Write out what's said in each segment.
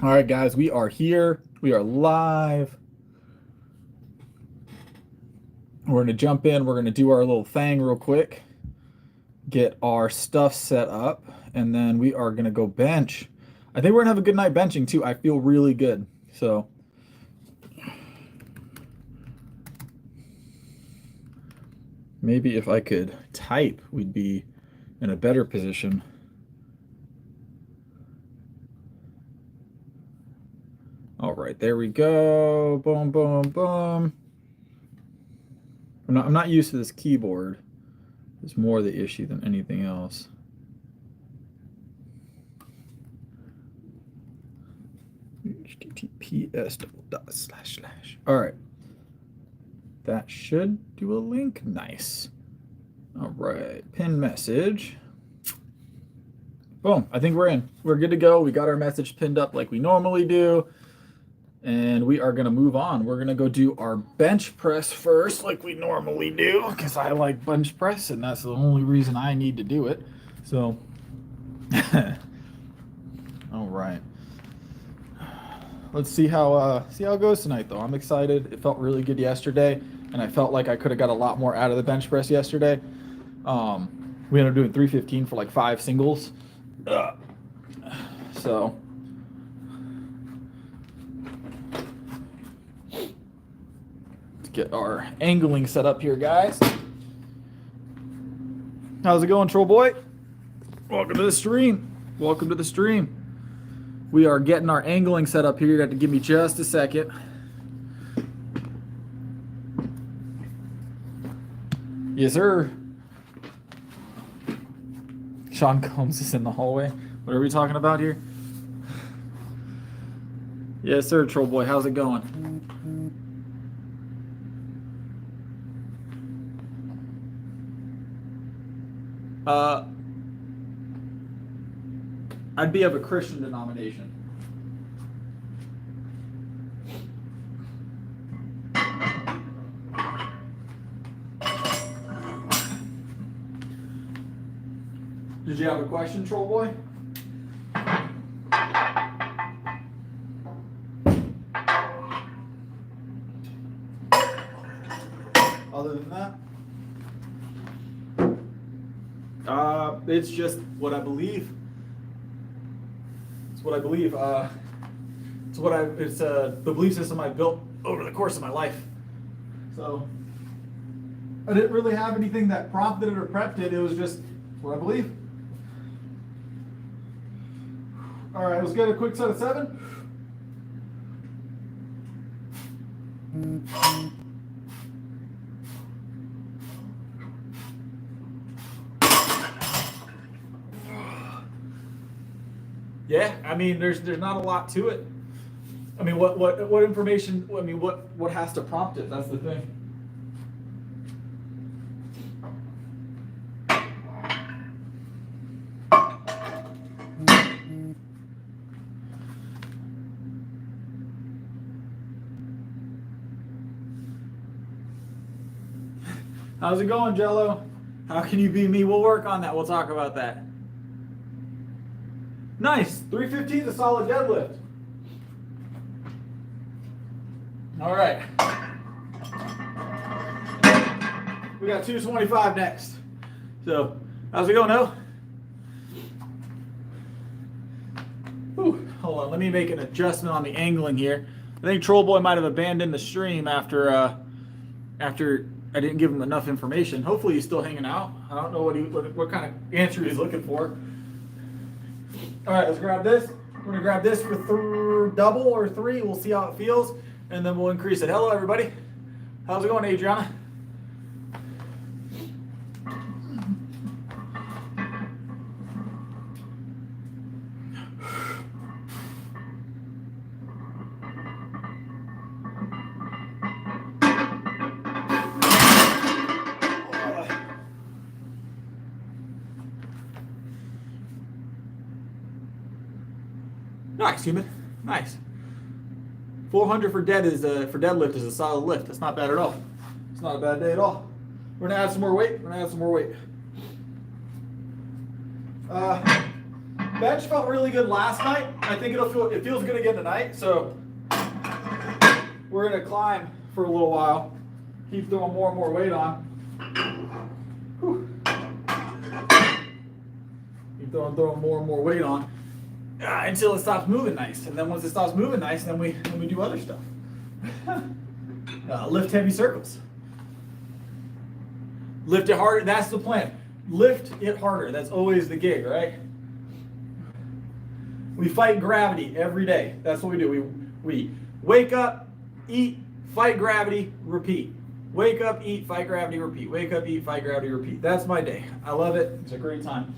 All right, guys, we are here. We are live. We're going to jump in. We're going to do our little thing real quick, get our stuff set up, and then we are going to go bench. I think we're going to have a good night benching, too. I feel really good. So maybe if I could type, we'd be in a better position. All right, there we go. Boom, boom, boom. I'm not used to this keyboard. It's more the issue than anything else. https://. All right. That should do a link. Nice. All right. Pin message. Boom. I think we're in. We're good to go. We got our message pinned up like we normally do. And we are going to move on. We're going to go do our bench press first like we normally do because I like bench press and that's the only reason I need to do it. So, all right. Let's see how it goes tonight, though. I'm excited. It felt really good yesterday, and I felt like I could have got a lot more out of the bench press yesterday. We ended up doing 315 for like 5 singles. So let's get our angling set up here, guys. How's it going, troll boy? Welcome to the stream. Welcome to the stream. We are getting our angling set up here. You have to give me just a second. Yes, sir. Sean Combs is in the hallway. What are we talking about here? Yes, sir, troll boy. How's it going? I'd be of a Christian denomination. Did you have a question, troll boy? Other than that? It's just what I believe. It's what I believe. It's the belief system I built over the course of my life. So I didn't really have anything that prompted it or prepped it. It was just what I believe. All right, let's get a quick set of 7. Yeah, I mean, there's not a lot to it. I mean, what information? I mean, what has to prompt it? That's the thing. How's it going, Jello? How can you be me? We'll work on that. We'll talk about that. Nice. 315 is a solid deadlift. All right. We got 225 next. So, how's it going, No? Hold on. Let me make an adjustment on the angling here. I think Troll Boy might have abandoned the stream after I didn't give him enough information. Hopefully he's still hanging out. I don't know what kind of answer he's looking for. All right, let's grab this. We're going to grab this for double or 3. We'll see how it feels, and then we'll increase it. Hello, everybody. How's it going, Adriana? Nice, human. Nice. 400 for deadlift is a solid lift. That's not bad at all. It's not a bad day at all. We're gonna add some more weight. Bench felt really good last night. I think it feels good again tonight. So we're gonna climb for a little while. Keep throwing more and more weight on. Whew. Keep throwing more and more weight on until it stops moving nice. And then once it stops moving nice, then we do other stuff. Lift heavy circles. Lift it harder. That's the plan. Lift it harder. That's always the gig, right? We fight gravity every day. That's what we do. We wake up, eat, fight gravity, repeat. Wake up, eat, fight gravity, repeat. Wake up, eat, fight gravity, repeat. That's my day. I love it. It's a great time.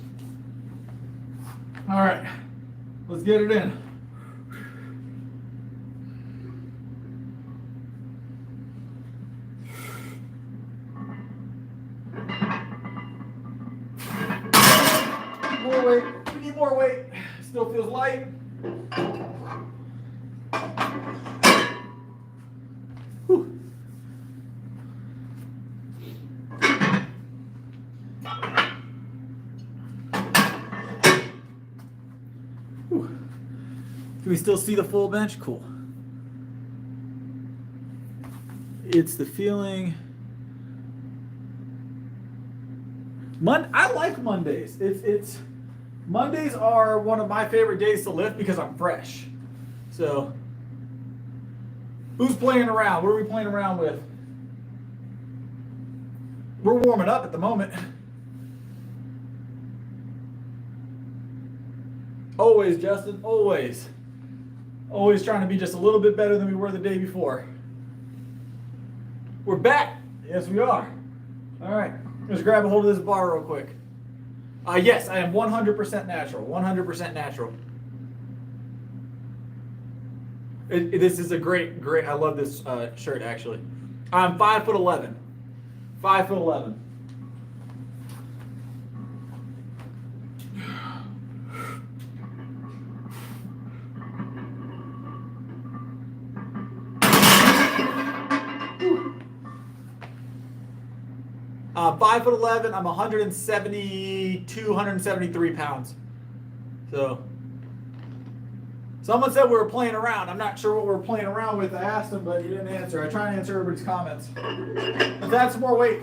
All right, let's get it in. More weight. We need more weight. Still feels light. Whew. Whew. Can we still see the full bench? Cool. It's the feeling. I like Mondays. It's Mondays are one of my favorite days to lift because I'm fresh. So, who's playing around? What are we playing around with? We're warming up at the moment. Always, Justin, always. Always trying to be just a little bit better than we were the day before. We're back. Yes, we are. All right. Let's grab a hold of this bar real quick. Yes, I am 100% natural. 100% natural. This is a great. I love this shirt, actually. I'm 5'11". 5'11". I'm 5'11". I'm 172, 173 pounds. So, someone said we were playing around. I'm not sure what we're playing around with. I asked him, but he didn't answer. I try and answer everybody's comments. Let's add some more weight.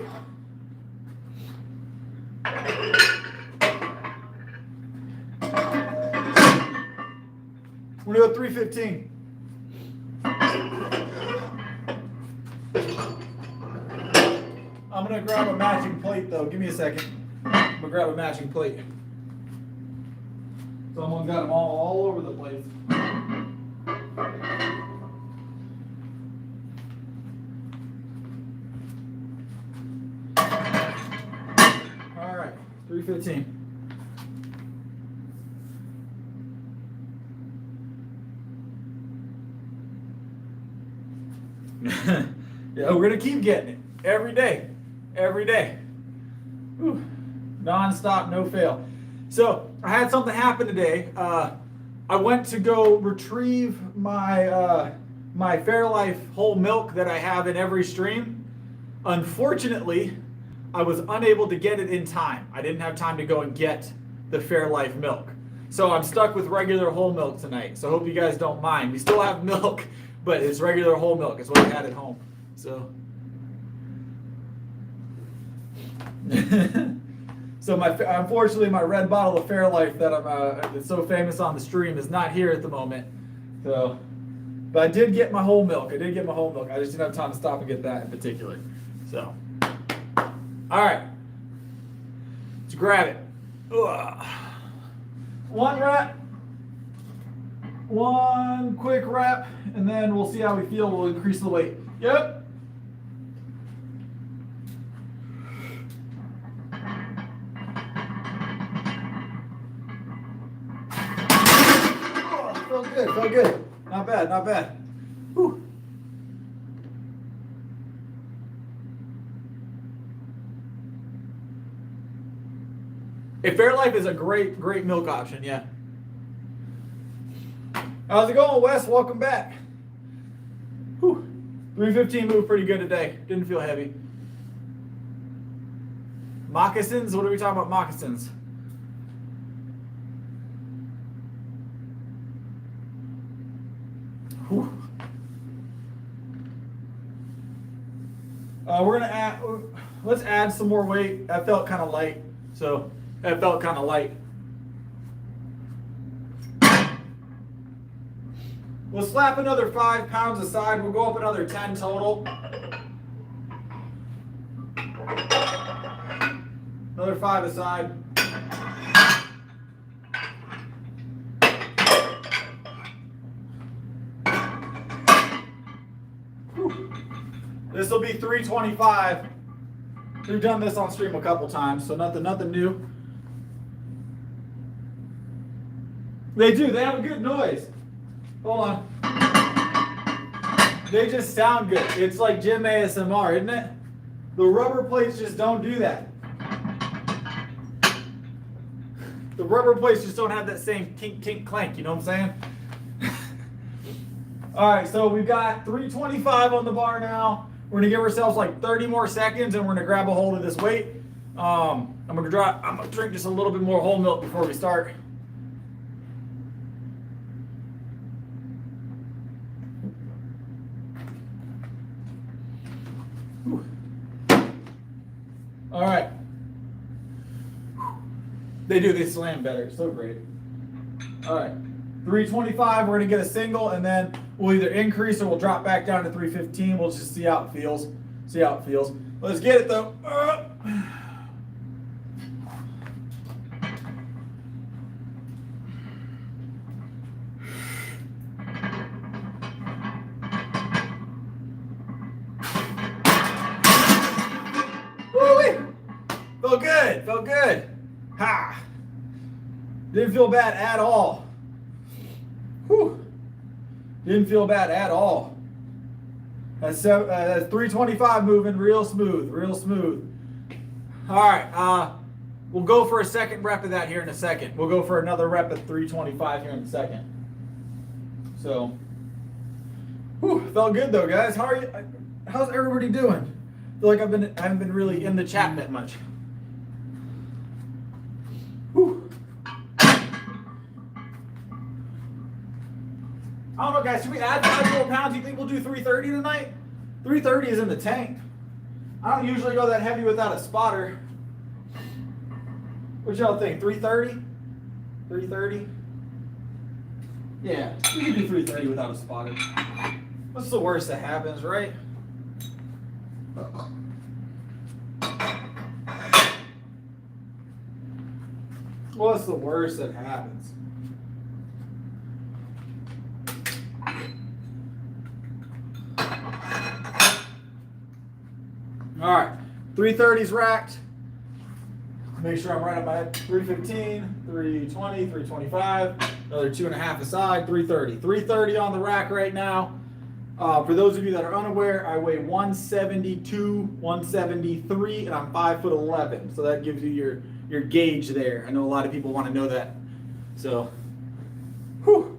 We're gonna go 315. I'm gonna grab a matching plate though. Give me a second. I'm gonna grab a matching plate. Someone got them all over the place. All right, 315. Yeah, we're gonna keep getting it every day. Every day. Whew. Non-stop, no fail. So I had something happen today. I went to go retrieve my my Fairlife whole milk that I have in every stream. Unfortunately, I was unable to get it in time. I didn't have time to go and get the Fairlife milk. So I'm stuck with regular whole milk tonight. So I hope you guys don't mind. We still have milk, but it's regular whole milk. It's what I had at home. So so unfortunately my red bottle of Fairlife that that's so famous on the stream is not here at the moment. So, but I did get my whole milk. I just didn't have time to stop and get that in particular. So, all right, let's grab it. Ugh. One rep, one quick rep, and then we'll see how we feel. We'll increase the weight. Yep. Felt good. Not bad, not bad. Whew. Fairlife is a great milk option, yeah. How's it going, Wes? Welcome back. Whew. 315 moved pretty good today. Didn't feel heavy. Moccasins? What are we talking about, moccasins? Whew. We're gonna add. Let's add some more weight. That felt kind of light. So that felt kind of light. We'll slap another 5 pounds aside. We'll go up another 10 total. Another 5 aside. This will be 325. We've done this on stream a couple times, so nothing new. They do. They have a good noise. Hold on. They just sound good. It's like gym ASMR, isn't it? The rubber plates just don't do that. The rubber plates just don't have that same tink, tink, clank. You know what I'm saying? All right, so we've got 325 on the bar now. We're gonna give ourselves like 30 more seconds, and we're gonna grab a hold of this weight. I'm gonna drink just a little bit more whole milk before we start. Whew. All right. They slam better. So great. All right. 325, we're gonna get a single, and then we'll either increase or we'll drop back down to 315. We'll just see how it feels. Let's get it though. Woo-wee. Felt good. Ha! Didn't feel bad at all. Whew. Didn't feel bad at all. That's 325 moving real smooth. All right, we'll go for a second rep of that here in a second. We'll go for another rep at 325 here in a second. So, whew, felt good though, guys. How are you? How's everybody doing? I feel like I haven't been really in the chat that much. Whew. I don't know, guys. Should we add 5 more pounds? You think we'll do 330 tonight? 330 is in the tank. I don't usually go that heavy without a spotter. What y'all think? 330? 330? Yeah, we can do 330 without a spotter. What's the worst that happens, right? What's the worst that happens? All right, 330's racked. Make sure I'm right on my head. 315, 320, 325. Another 2.5 aside, 330. 330 on the rack right now. For those of you that are unaware, I weigh 172, 173, and I'm 5'11". So that gives you your gauge there. I know a lot of people want to know that. So, whew.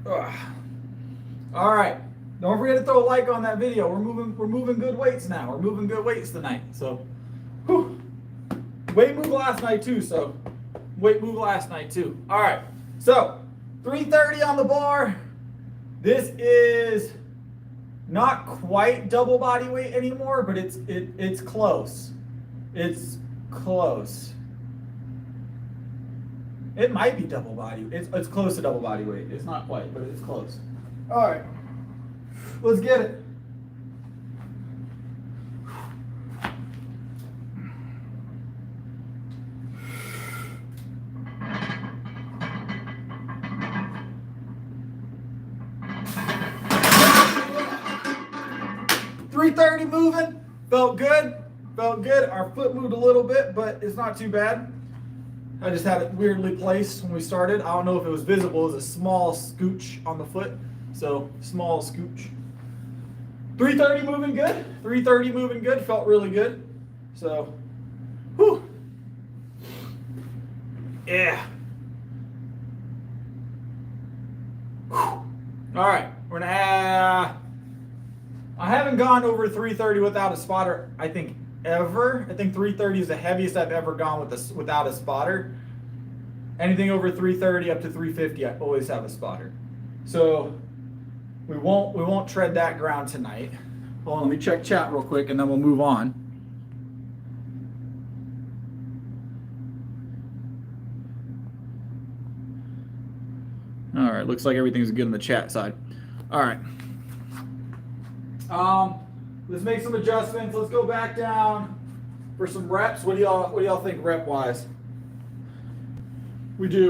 Ugh. All right. Don't forget to throw a like on that video. We're moving good weights now. We're moving good weights tonight. So, whew. Weight move last night too. All right. So, 330 on the bar. This is not quite double body weight anymore, but it's close. It's close. It might be double body. It's close to double body weight. It's not quite, but it's close. All right. Let's get it. $330 moving. Felt good. Our foot moved a little bit, but it's not too bad. I just had it weirdly placed when we started. I don't know if it was visible. It was a small scooch on the foot. So, small scooch. 330 moving good. 330 moving good. Felt really good. So, whew. Yeah. Whew. All right. We're going to I haven't gone over 330 without a spotter, I think, ever. I think 330 is the heaviest I've ever gone without a spotter. Anything over 330 up to 350, I always have a spotter. So we won't tread that ground tonight. Hold on, let me check chat real quick and then we'll move on. All right, looks like everything's good on the chat side. All right. Let's make some adjustments. Let's go back down for some reps. What do y'all think rep wise? We'll do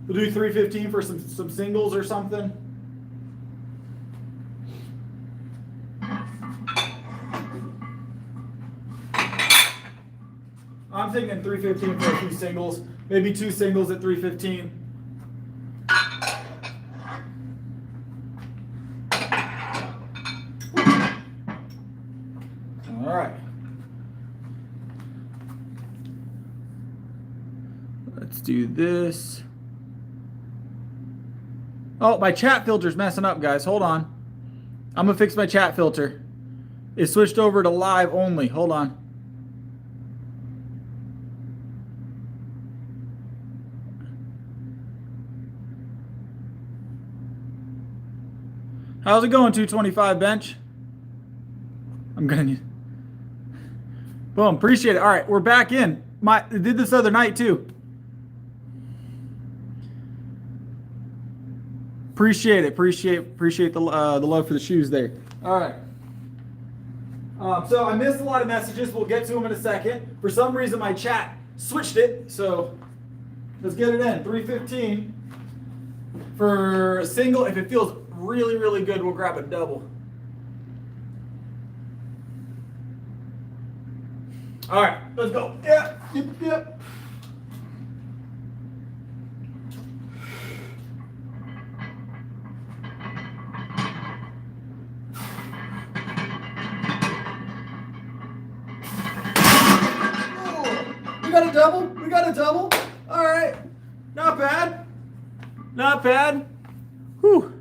315 for some singles or something. I'm thinking 315 for a few singles, maybe 2 singles at 315. All right. Let's do this. Oh, my chat filter's messing up, guys. Hold on. I'm gonna fix my chat filter. It switched over to live only. Hold on. How's it going, 225 bench? I'm gonna need. Boom, appreciate it. All right, we're back in. I did this other night too. Appreciate it. Appreciate the love for the shoes there. All right. So I missed a lot of messages. We'll get to them in a second. For some reason, my chat switched it. So let's get it in. 315 for a single. If it feels really, really good, we'll grab a double. All right, let's go. Yeah, yep. We got a double. All right, not bad. Not bad. Whew.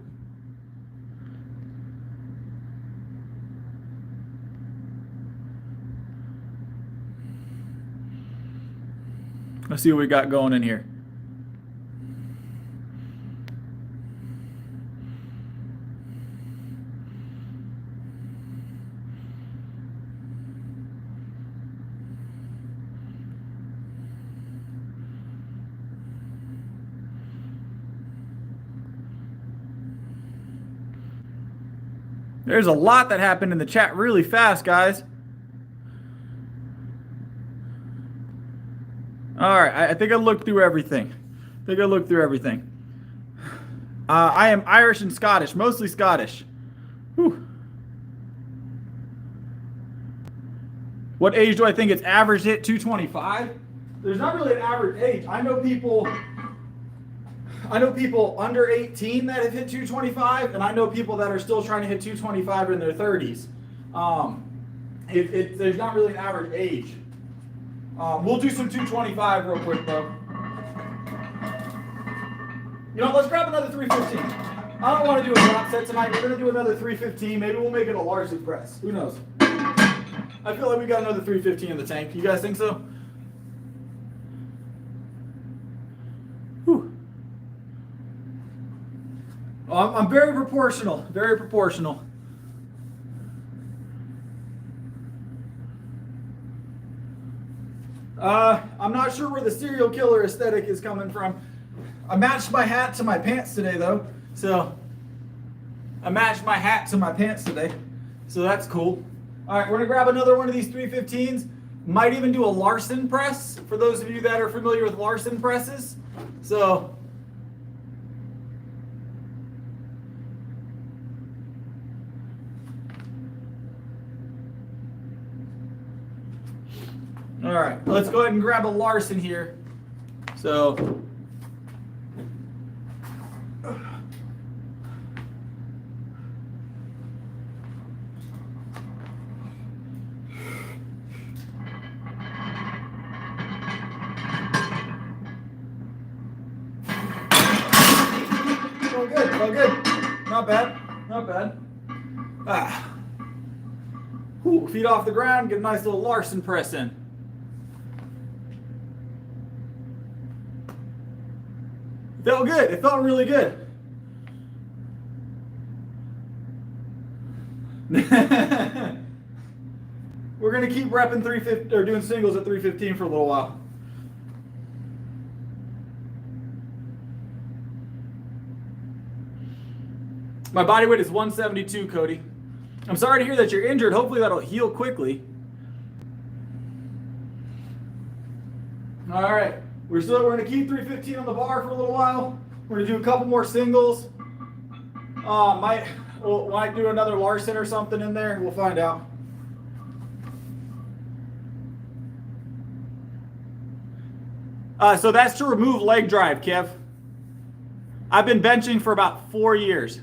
Let's see what we got going in here. There's a lot that happened in the chat really fast, guys. All right, I think I looked through everything. I am Irish and Scottish, mostly Scottish. Whew. What age do I think it's average to hit 225? There's not really an average age. I know people under 18 that have hit 225, and I know people that are still trying to hit 225 in their 30s. There's not really an average age. We'll do some 225 real quick, though. You know, let's grab another 315. I don't want to do a drop set tonight. We're going to do another 315. Maybe we'll make it a Larson press. Who knows? I feel like we got another 315 in the tank. You guys think so? Whew. I'm very proportional. Very proportional. I'm not sure where the serial killer aesthetic is coming from. I matched my hat to my pants today, though. So that's cool. All right, we're gonna grab another one of these 315s. Might even do a Larson press for those of you that are familiar with Larson presses. So all right, let's go ahead and grab a Larson here. So all good. Not bad. Whew, feet off the ground, get a nice little Larson press in. Felt good. It felt really good. We're gonna keep repping 350 or doing singles at 315 for a little while. My body weight is 172, Cody. I'm sorry to hear that you're injured. Hopefully that'll heal quickly. All right, we're gonna keep 315 on the bar for a little while. We're gonna do a couple more singles. Might do another Larson or something in there. We'll find out. So that's to remove leg drive, Kev. I've been benching for about 4 years.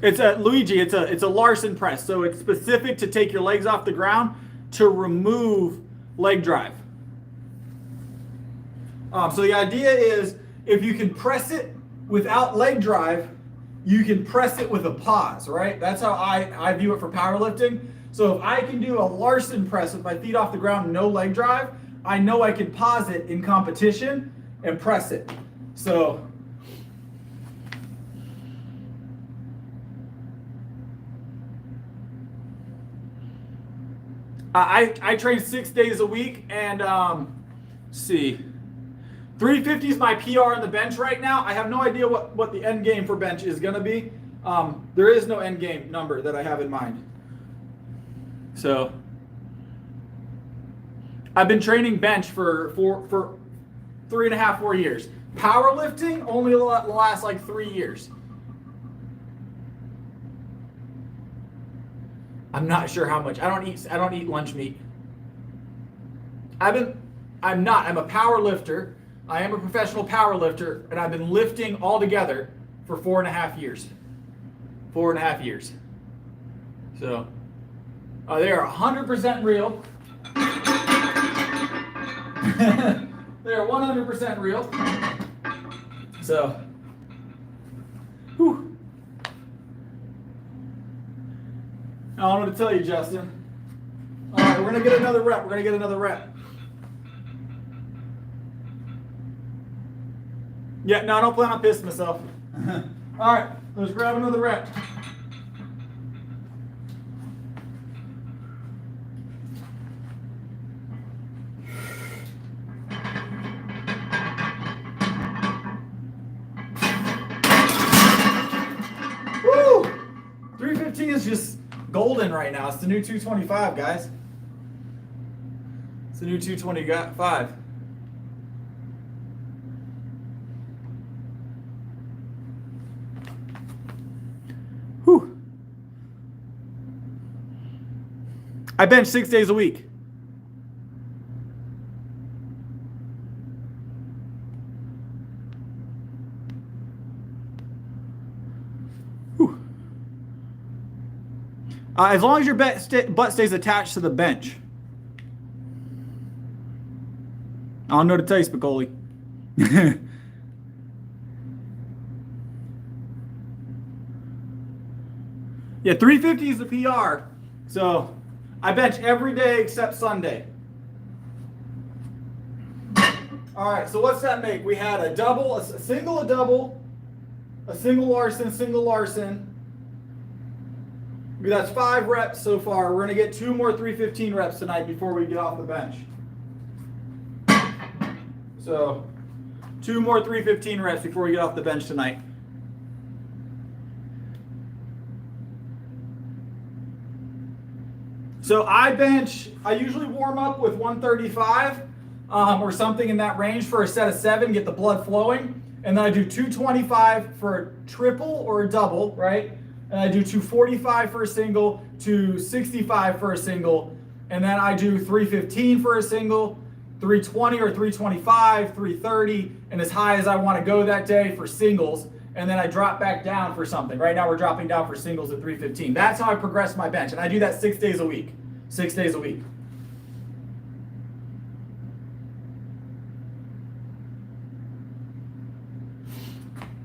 It's a Luigi. It's a Larson press. So it's specific to take your legs off the ground to remove leg drive. So the idea is if you can press it without leg drive, you can press it with a pause, right? That's how I view it for powerlifting. So if I can do a Larson press with my feet off the ground, no leg drive, I know I can pause it in competition and press it. So I train 6 days a week, and see, 350 is my PR on the bench right now. I have no idea what the end game for bench is going to be. There is no end game number that I have in mind. So I've been training bench for 3.5, 4 years. Powerlifting only the last like 3 years. I'm not sure how much. I don't eat lunch meat. I'm a power lifter. I am a professional power lifter, and I've been lifting all together for 4.5 years. 4.5 years. So they are 100% real. They are 100% real. So, whew. I don't know what to tell you, Justin. All right, we're going to get another rep. Yeah, no, I don't plan on pissing myself. All right, let's grab another rep. Woo! 315 is just golden right now. It's the new 225, guys. It's the new 225. Whew. I bench 6 days a week. As long as your butt stays attached to the bench. I don't know what to tell you, Spicoli. Yeah, 350 is the PR. So I bench every day except Sunday. All right, so what's that make? We had a double, a single, a double, a single Larson. That's 5 reps so far. We're going to get 2 more 315 reps tonight before we get off the bench. So 2 more 315 reps before we get off the bench tonight. So I usually warm up with 135 or something in that range for a set of 7, get the blood flowing. And then I do 225 for a triple or a double, right? And I do 245 for a single, 265 for a single, and then I do 315 for a single, 320 or 325, 330, and as high as I want to go that day for singles, and then I drop back down for something. Right now we're dropping down for singles at 315. That's how I progress my bench, and I do that 6 days a week. 6 days a week.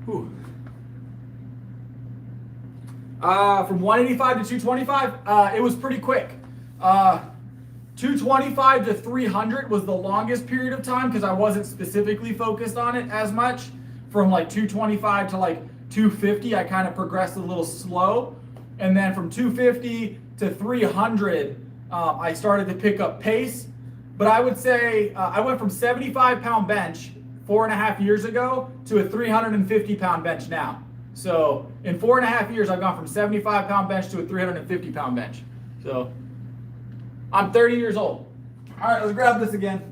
Whew. From 185 to 225, it was pretty quick. 225 to 300 was the longest period of time because I wasn't specifically focused on it as much. from like 225 to like 250, I kind of progressed a little slow. And then from 250 to 300, I started to pick up pace. But I would say I went from 75-pound bench 4.5 years ago to a 350-pound bench now. So in 4.5 years, I've gone from 75-pound bench to a 350-pound bench. So I'm 30 years old. All right, let's grab this again.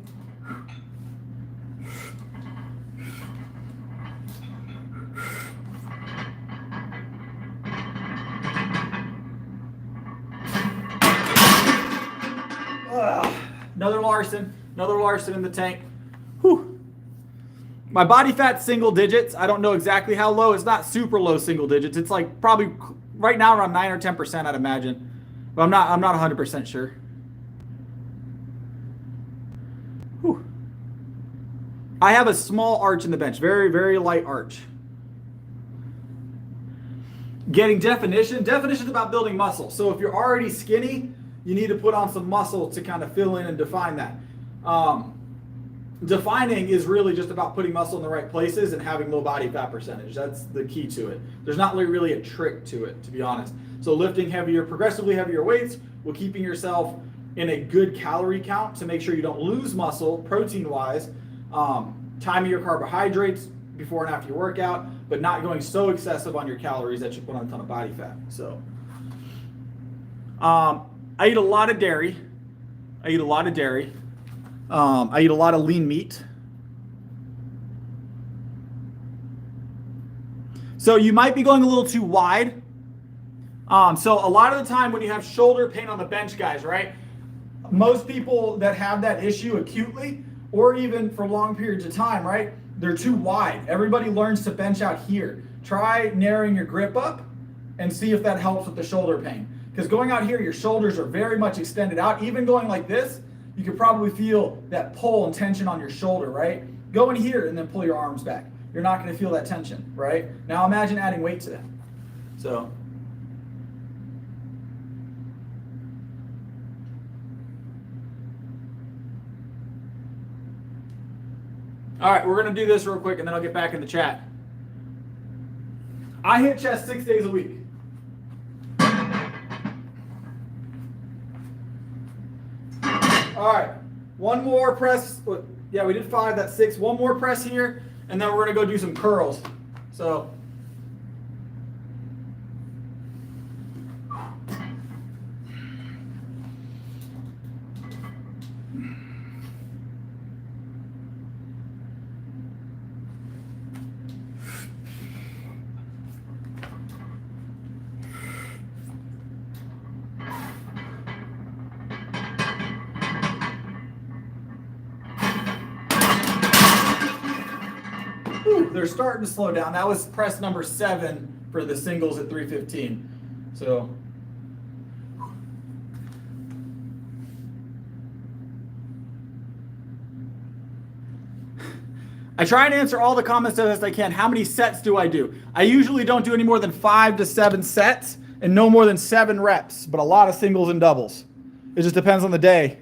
Another Larson in the tank. Whew. My body fat's single digits. I don't know exactly how low. It's not super low single digits. It's like probably right now around 9 or 10%, I'd imagine. But I'm not 100% sure. Whew. I have a small arch in the bench, very, very light arch. Getting definition. Definition is about building muscle. So if you're already skinny, you need to put on some muscle to kind of fill in and define that. Defining is really just about putting muscle in the right places and having low body fat percentage. That's the key to it. There's not really a trick to it, to be honest. So lifting heavier, progressively heavier weights while keeping yourself in a good calorie count to make sure you don't lose muscle protein-wise. Timing your carbohydrates before and after your workout, but not going so excessive on your calories that you put on a ton of body fat. So I eat a lot of dairy. I eat a lot of lean meat. So you might be going a little too wide. So a lot of the time when you have shoulder pain on the bench, guys, right? Most people that have that issue acutely or even for long periods of time, right? They're too wide. Everybody learns to bench out here. Try narrowing your grip up and see if that helps with the shoulder pain. Because going out here, your shoulders are very much extended out. Even going like this, you could probably feel that pull and tension on your shoulder, right? Go in here and then pull your arms back. You're not going to feel that tension, right? Now imagine adding weight to that. So. All right, we're going to do this real quick and then I'll get back in the chat. I hit chest 6 days a week. All right, one more press. Yeah, we did 5, that's 6. One more press here, and then we're gonna go do some curls. So. They're starting to slow down. That was press number 7 for the singles at 315. So. I try and answer all the comments as best I can. How many sets do I do? I usually don't do any more than 5 to 7 sets and no more than 7 reps, but a lot of singles and doubles. It just depends on the day.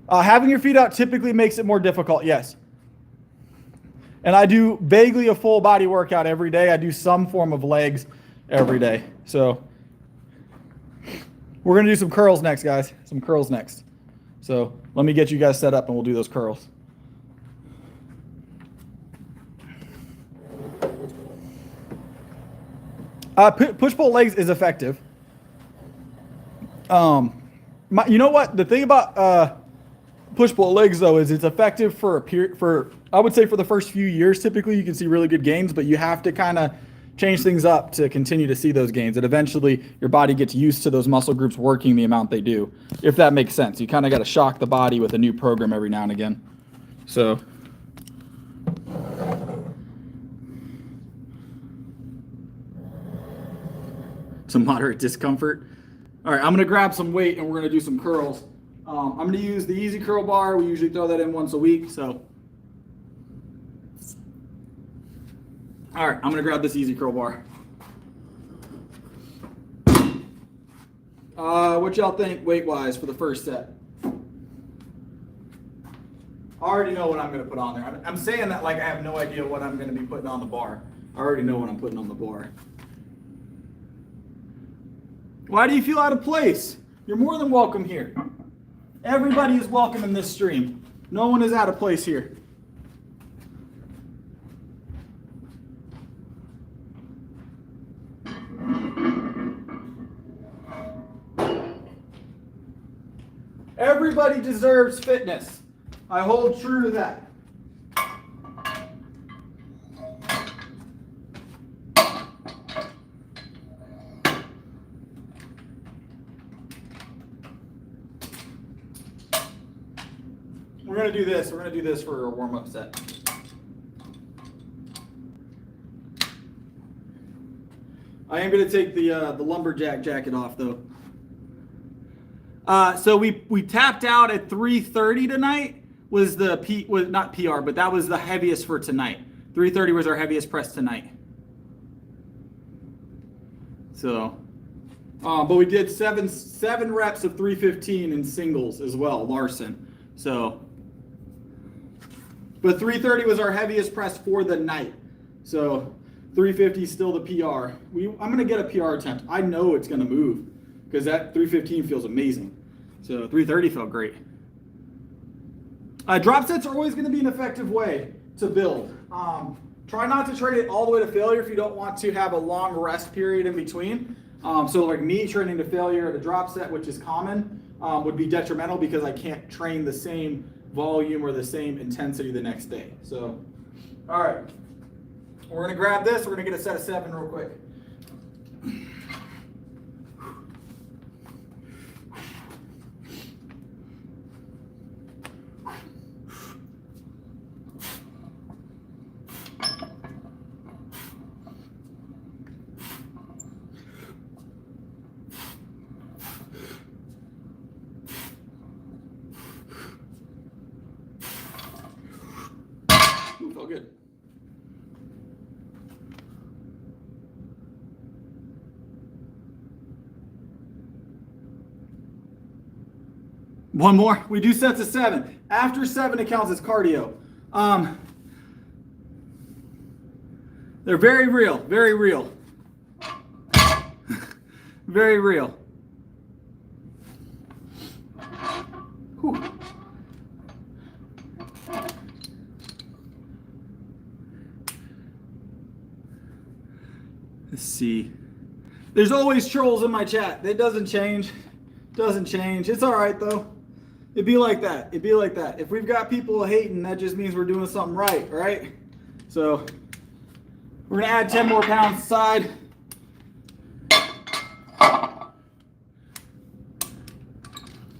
Having your feet out typically makes it more difficult, yes. And I do vaguely a full body workout every day. I do some form of legs every day. So we're going to do some curls next, guys. Some curls next. So let me get you guys set up and we'll do those curls. Push-pull legs is effective. You know what? The thing about push-pull legs, though, is it's effective for I would say for the first few years. Typically, you can see really good gains, but you have to kind of change things up to continue to see those gains. And eventually, your body gets used to those muscle groups working the amount they do, if that makes sense. You kind of got to shock the body with a new program every now and again. So. Some moderate discomfort. All right, I'm going to grab some weight and we're going to do some curls. I'm going to use the easy curl bar. We usually throw that in once a week. So, all right, I'm going to grab this easy curl bar. What y'all think weight-wise for the first set? All already know what I'm going to put on there. I'm saying that like I have no idea what I'm going to be putting on the bar. I already know what I'm putting on the bar. Why do you feel out of place? You're more than welcome here. Everybody is welcome in this stream. No one is out of place here. Everybody deserves fitness. I hold true to that. We're going to do this. We're going to do this for a warm-up set. I am going to take the lumberjack jacket off, though. So we tapped out at 3:30 tonight. Was not PR, but that was the heaviest for tonight. 3:30 was our heaviest press tonight. So, but we did seven reps of 315 in singles as well, Larson. So, but 3:30 was our heaviest press for the night. So 350 is still the PR. I'm gonna get a PR attempt. I know it's gonna move because that 315 feels amazing. So 330 felt great. Drop sets are always going to be an effective way to build. Try not to train it all the way to failure if you don't want to have a long rest period in between. So like me training to failure at a drop set, which is common, would be detrimental because I can't train the same volume or the same intensity the next day. So, all right, we're going to grab this. We're going to get a set of 7 real quick. Felt good. One more. We do sets of 7. After 7, it counts as cardio. They're very real. Very real. Very real. Whew. Let's see. There's always trolls in my chat. It doesn't change. Doesn't change. It's all right though. It'd be like that. It'd be like that. If we've got people hating, that just means we're doing something right, right? So we're gonna add 10 more pounds aside.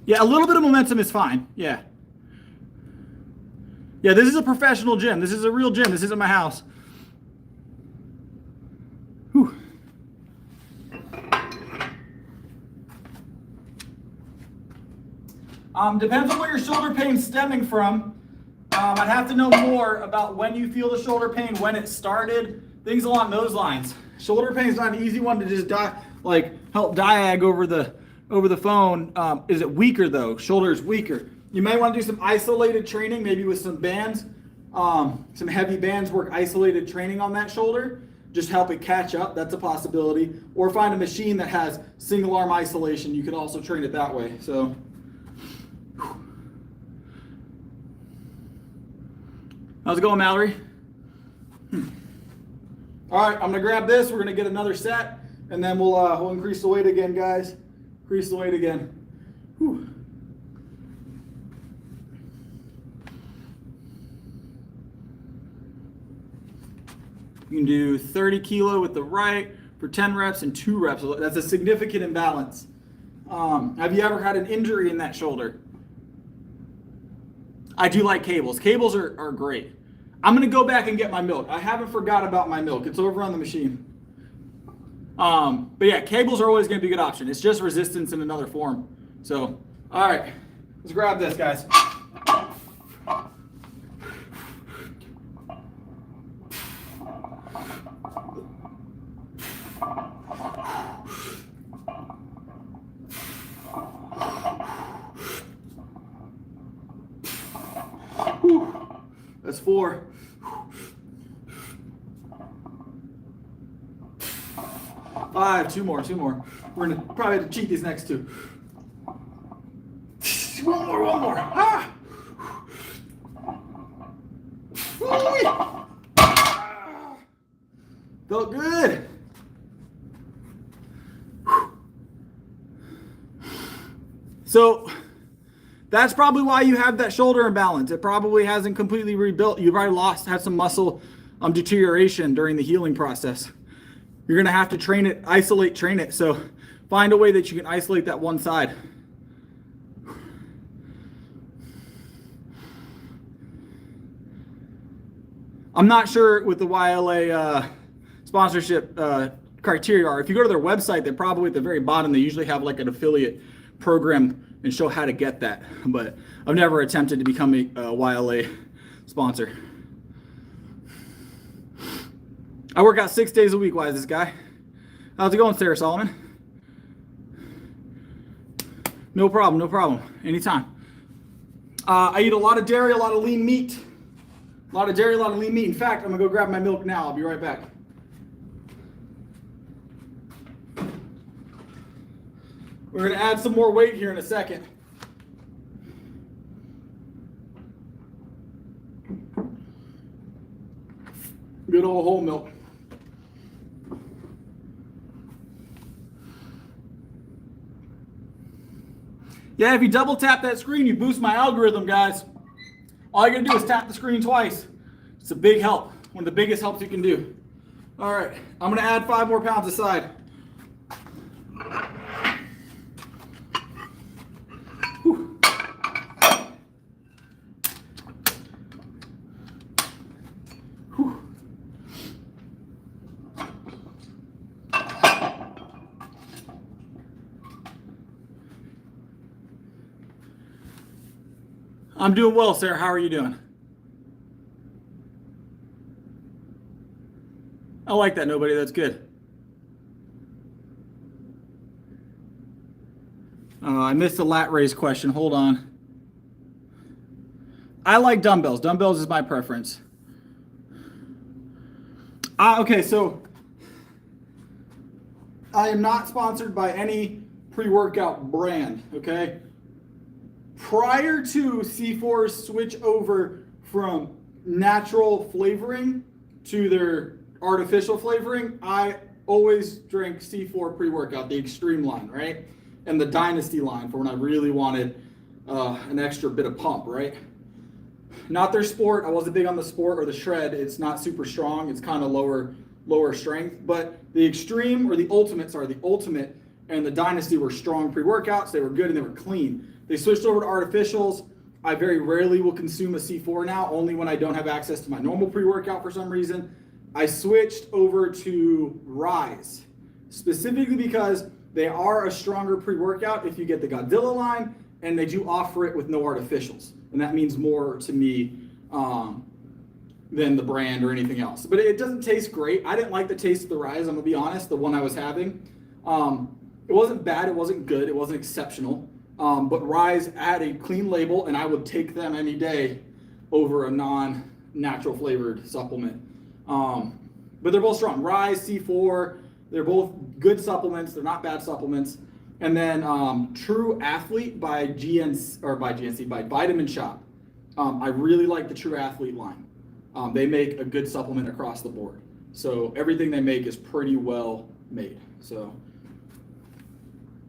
Yeah, a little bit of momentum is fine. Yeah. Yeah, this is a professional gym. This is a real gym. This isn't my house. Whew. Depends on where your shoulder pain's stemming from. I'd have to know more about when you feel the shoulder pain, when it started, things along those lines. Shoulder pain is not an easy one to just help diag over the phone. Is it weaker though? Shoulder is weaker. You might want to do some isolated training, maybe with some bands, some heavy bands, work isolated training on that shoulder. Just help it catch up. That's a possibility. Or find a machine that has single arm isolation. You could also train it that way. So. How's it going, Mallory? All right, I'm gonna grab this. We're gonna get another set, and then we'll increase the weight again, guys. Increase the weight again. Whew. You can do 30 kilo with the right for 10 reps and 2 reps. That's a significant imbalance. Have you ever had an injury in that shoulder? I do like cables. Cables are great. I'm going to go back and get my milk. I haven't forgot about my milk. It's over on the machine. But yeah, cables are always going to be a good option. It's just resistance in another form. So, all right, let's grab this, guys. Whew. 4. 5, 2 more. We're gonna probably have to cheat these next 2. One more. Ah! Felt good. So that's probably why you have that shoulder imbalance. It probably hasn't completely rebuilt. You've probably had some muscle deterioration during the healing process. You're gonna have to train it. So find a way that you can isolate that one side. I'm not sure what the YLA sponsorship criteria are. If you go to their website, they're probably at the very bottom. They usually have like an affiliate program and show how to get that. But I've never attempted to become a YLA sponsor. I work out 6 days a week. Why is this guy? How's it going, Sarah Solomon? No problem. Anytime. I eat a lot of dairy, a lot of lean meat. In fact, I'm gonna go grab my milk now. I'll be right back. We're gonna add some more weight here in a second. Good old whole milk. Yeah, if you double tap that screen, you boost my algorithm, guys. All you're gonna do is tap the screen twice. It's a big help. One of the biggest helps you can do. All right, I'm gonna add 5 more pounds aside. Whew. Whew. I'm doing well, Sarah. How are you doing? I like that, nobody. That's good. I missed the lat raise question. Hold on. I like dumbbells. Dumbbells is my preference. Okay, so I am not sponsored by any pre-workout brand, okay? Prior to C4's switch over from natural flavoring to their artificial flavoring, I always drank C4 pre-workout, the extreme line, right? And the dynasty line for when I really wanted an extra bit of pump, right? Not their sport. I wasn't big on the sport or the shred. It's not super strong. It's kind of lower strength. But the extreme or the ultimate and the dynasty were strong pre-workouts. They were good and they were clean. They switched over to artificials. I very rarely will consume a C4 now, only when I don't have access to my normal pre-workout for some reason. I switched over to Rise, specifically because they are a stronger pre-workout if you get the Godzilla line, and they do offer it with no artificials. And that means more to me than the brand or anything else. But it doesn't taste great. I didn't like the taste of the Rise, I'm gonna be honest, the one I was having. It wasn't bad, it wasn't good, it wasn't exceptional. But Rise had a clean label, and I would take them any day over a non-natural flavored supplement. But they're both strong. Rise, C4, they're both good supplements. They're not bad supplements. And then True Athlete by Vitamin Shop. I really like the True Athlete line. They make a good supplement across the board. So everything they make is pretty well made. So,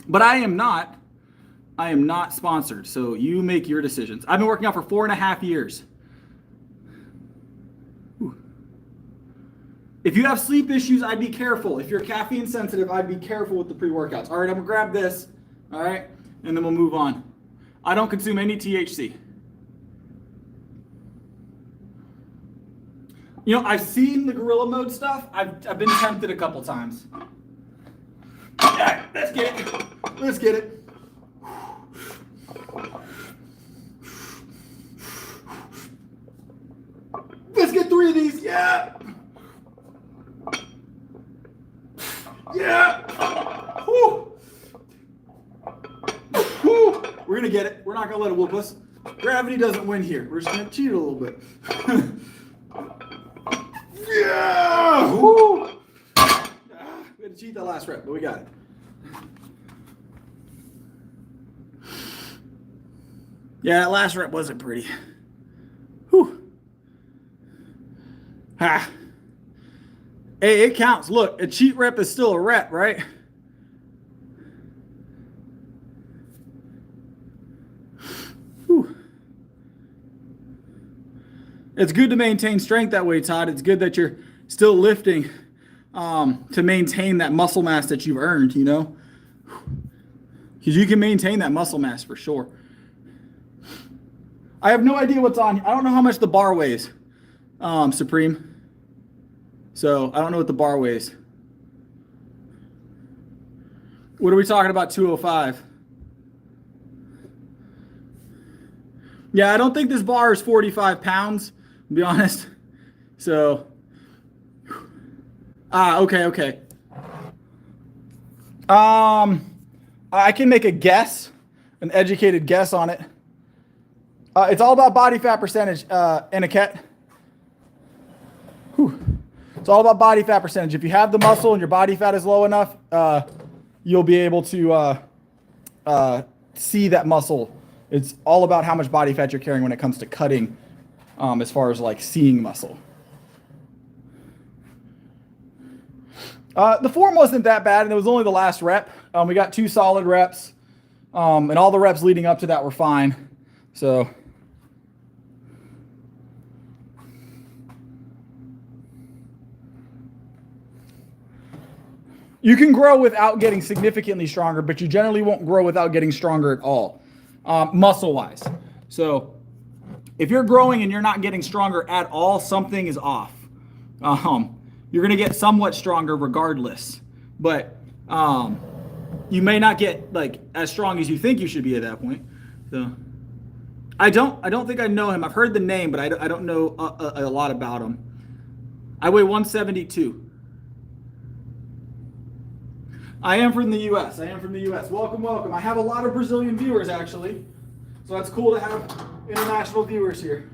but I am not sponsored. So you make your decisions. I've been working out for 4.5 years. If you have sleep issues, I'd be careful. If you're caffeine sensitive, I'd be careful with the pre-workouts. All right, I'm gonna grab this, all right, and then we'll move on. I don't consume any THC. You know, I've seen the gorilla mode stuff. I've been tempted a couple times. All right, let's get it. Let's get it. Let's get 3 of these, yeah. Yeah! Whew. Whew. We're gonna get it. We're not gonna let it whoop us. Gravity doesn't win here. We're just gonna cheat a little bit. cheat that last rep, but we got it. Yeah, that last rep wasn't pretty. Whew. Ha. Hey, it counts. Look, a cheat rep is still a rep, right? Whew. It's good to maintain strength that way, Todd. It's good that you're still lifting to maintain that muscle mass that you've earned, you know? Because you can maintain that muscle mass for sure. I have no idea what's on. I don't know how much the bar weighs, Supreme. So I don't know what the bar weighs. What are we talking about? 205. Yeah, I don't think this bar is 45 pounds, to be honest. So, okay. I can make a guess, an educated guess on it. It's all about body fat percentage, Aniket. It's all about body fat percentage. If you have the muscle and your body fat is low enough, you'll be able to see that muscle. It's all about how much body fat you're carrying when it comes to cutting, as far as like seeing muscle. The form wasn't that bad, and it was only the last rep. We got 2 solid reps, and all the reps leading up to that were fine. So, you can grow without getting significantly stronger, but you generally won't grow without getting stronger at all, muscle-wise. So, if you're growing and you're not getting stronger at all, something is off. You're going to get somewhat stronger regardless, but you may not get like as strong as you think you should be at that point. So I don't think I know him. I've heard the name, but I don't know a lot about him. I weigh 172. I am from the U.S. Welcome. I have a lot of Brazilian viewers actually, so it's cool to have international viewers here.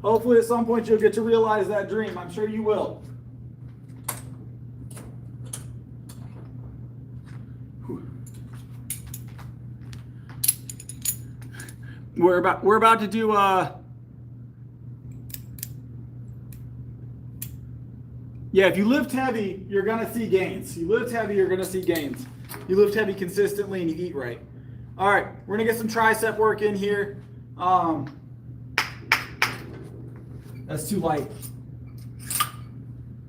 Hopefully at some point you'll get to realize that dream. I'm sure you will. We're about to do yeah, if you lift heavy, you're gonna see gains. You lift heavy, you're gonna see gains. You lift heavy consistently and you eat right. All right, we're gonna get some tricep work in here. That's too light.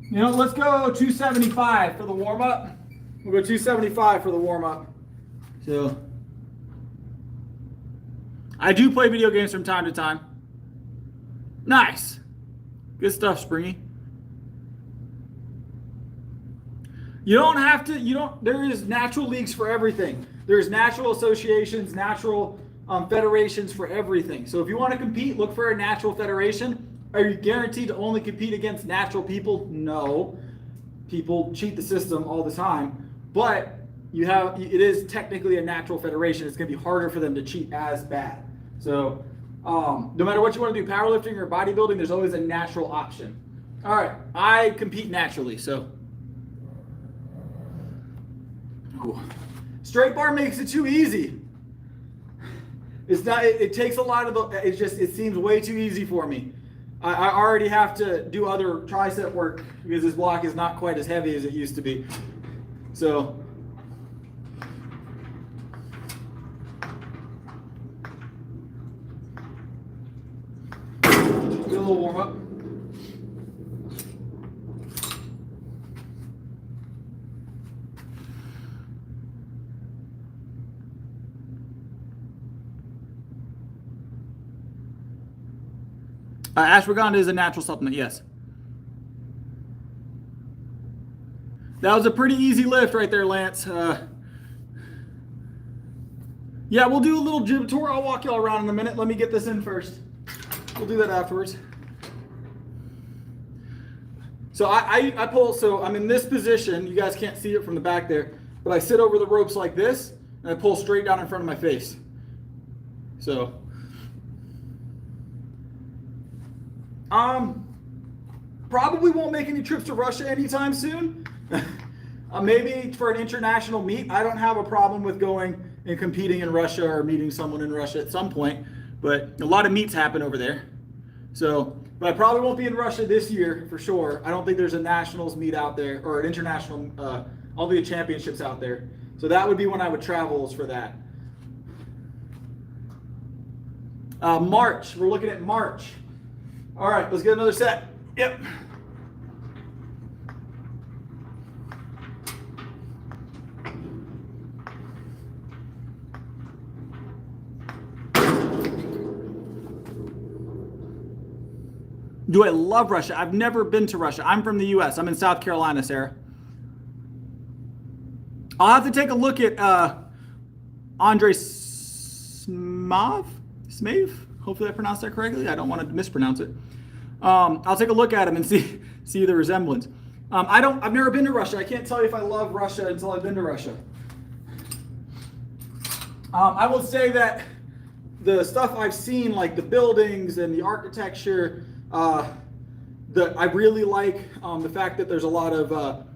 You know, let's go 275 for the warm-up. We'll go 275 for the warm-up. So, I do play video games from time to time. Nice. Good stuff, Springy. You don't have to, there is natural leagues for everything. There's natural associations, natural federations for everything. So if you want to compete, look for a natural federation. Are you guaranteed to only compete against natural people? No. People cheat the system all the time. But it is technically a natural federation. It's going to be harder for them to cheat as bad. So no matter what you want to do, powerlifting or bodybuilding, there's always a natural option. All right, I compete naturally, so. Ooh. Straight bar makes it too easy. It's not, it takes a lot of it seems way too easy for me. I already have to do other tricep work because this block is not quite as heavy as it used to be. So, do a little warm up. Ashwagandha is a natural supplement, yes. That was a pretty easy lift right there, Lance. Yeah, we'll do a little gym tour. I'll walk y'all around in a minute. Let me get this in first. We'll do that afterwards. So I pull, so I'm in this position. You guys can't see it from the back there, but I sit over the ropes like this, and I pull straight down in front of my face. So, Probably won't make any trips to Russia anytime soon. Maybe for an international meet. I don't have a problem with going and competing in Russia or meeting someone in Russia at some point, but a lot of meets happen over there. So, but I probably won't be in Russia this year for sure. I don't think there's a nationals meet out there or an international, I'll be a championships out there. So that would be when I would travel is for that. March, we're looking at March. All right, let's get another set. Yep. Do I love Russia? I've never been to Russia. I'm from the US. I'm in South Carolina, Sarah. I'll have to take a look at Andrei Smav? Hopefully I pronounced that correctly. I don't want to mispronounce it. I'll take a look at him and see the resemblance. I've never been to Russia. I can't tell you if I love Russia until I've been to Russia. I will say that the stuff I've seen, like the buildings and the architecture, I really like the fact that there's a lot of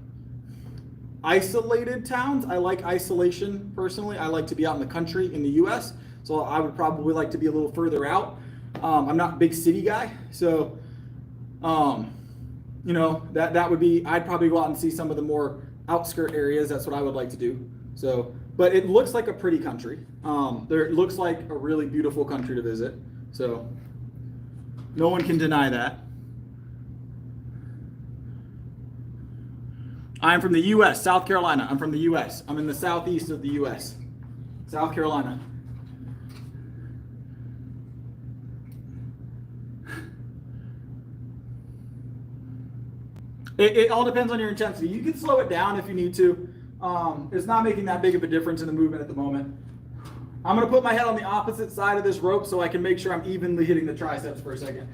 isolated towns. I like isolation personally. I like to be out in the country in the US, so I would probably like to be a little further out. I'm not a big city guy, so you know, that would be, I'd probably go out and see some of the more outskirt areas. That's what I would like to do. So, but it looks like a pretty country. It looks like a really beautiful country to visit. So no one can deny that. I'm from the US, South Carolina. I'm from the US. I'm in the southeast of the US, South Carolina. It all depends on your intensity. You can slow it down if you need to. It's not making that big of a difference in the movement at the moment. I'm going to put my head on the opposite side of this rope so I can make sure I'm evenly hitting the triceps for a second.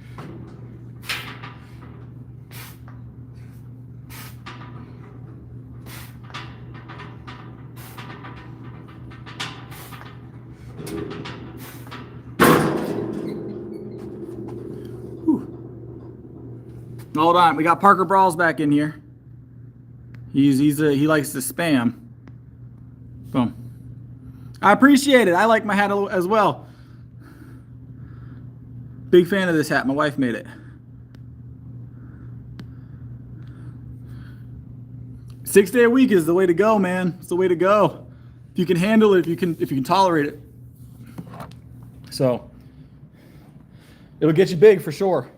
Hold on, we got Parker Brawls back in here. He likes to spam. Boom. I appreciate it. I like my hat as well. Big fan of this hat. My wife made it. Six-day a week is the way to go, man. It's the way to go. If you can handle it, if you can tolerate it. So it'll get you big for sure.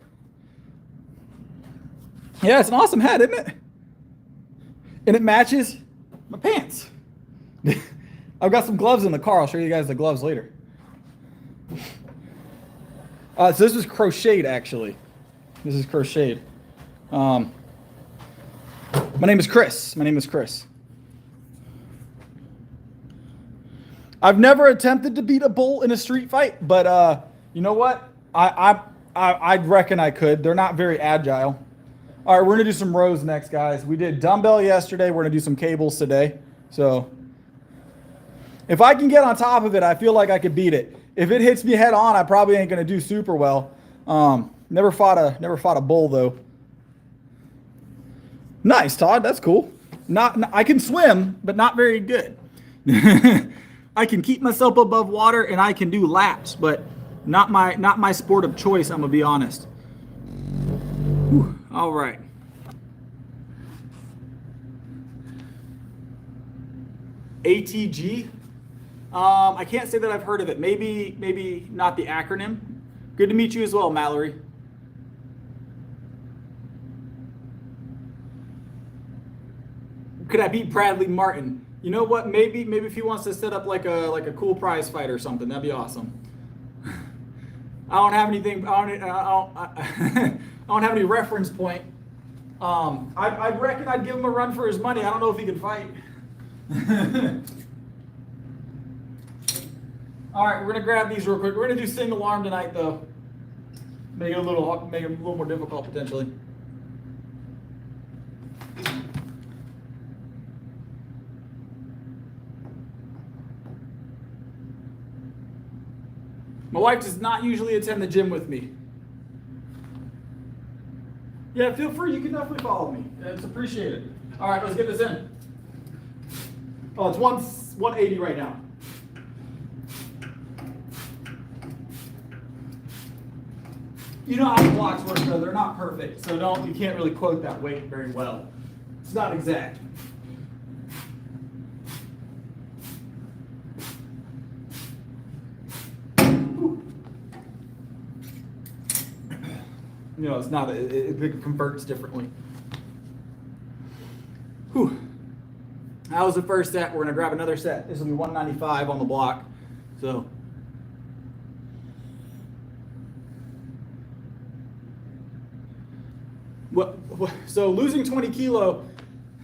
Yeah, it's an awesome hat, isn't it? And it matches my pants. I've got some gloves in the car. I'll show you guys the gloves later. So this was crocheted, actually. This is crocheted. My name is Chris. My name is Chris. I've never attempted to beat a bull in a street fight, but you know what? I reckon I could. They're not very agile. All right, we're gonna do some rows next, guys. We did dumbbell yesterday. We're gonna do some cables today. So if I can get on top of it, I feel like I could beat it. If it hits me head on, I probably ain't gonna do super well. Never fought a bull though. Nice, Todd. That's cool. I can swim, but not very good. I can keep myself above water and I can do laps, but not my sport of choice. I'm gonna be honest. Whew. All right. ATG. I can't say that I've heard of it. Maybe not the acronym. Good to meet you as well, Mallory. Could I beat Bradley Martin? You know what? Maybe if he wants to set up like a cool prize fight or something, that'd be awesome. I don't have anything. I don't have any reference point. I reckon I'd give him a run for his money. I don't know if he can fight. All right, we're gonna grab these real quick. We're gonna do single arm tonight, though. Make it a little more difficult potentially. My wife does not usually attend the gym with me. Yeah, feel free. You can definitely follow me. It's appreciated. All right, let's get this in. Oh, it's 180 right now. You know how the blocks work, though. They're not perfect, so you can't really quote that weight very well. It's not exact. You know, it's not, it converts differently. Whew. That was the first set. We're going to grab another set. This will be 195 on the block. So, so losing 20 kilo,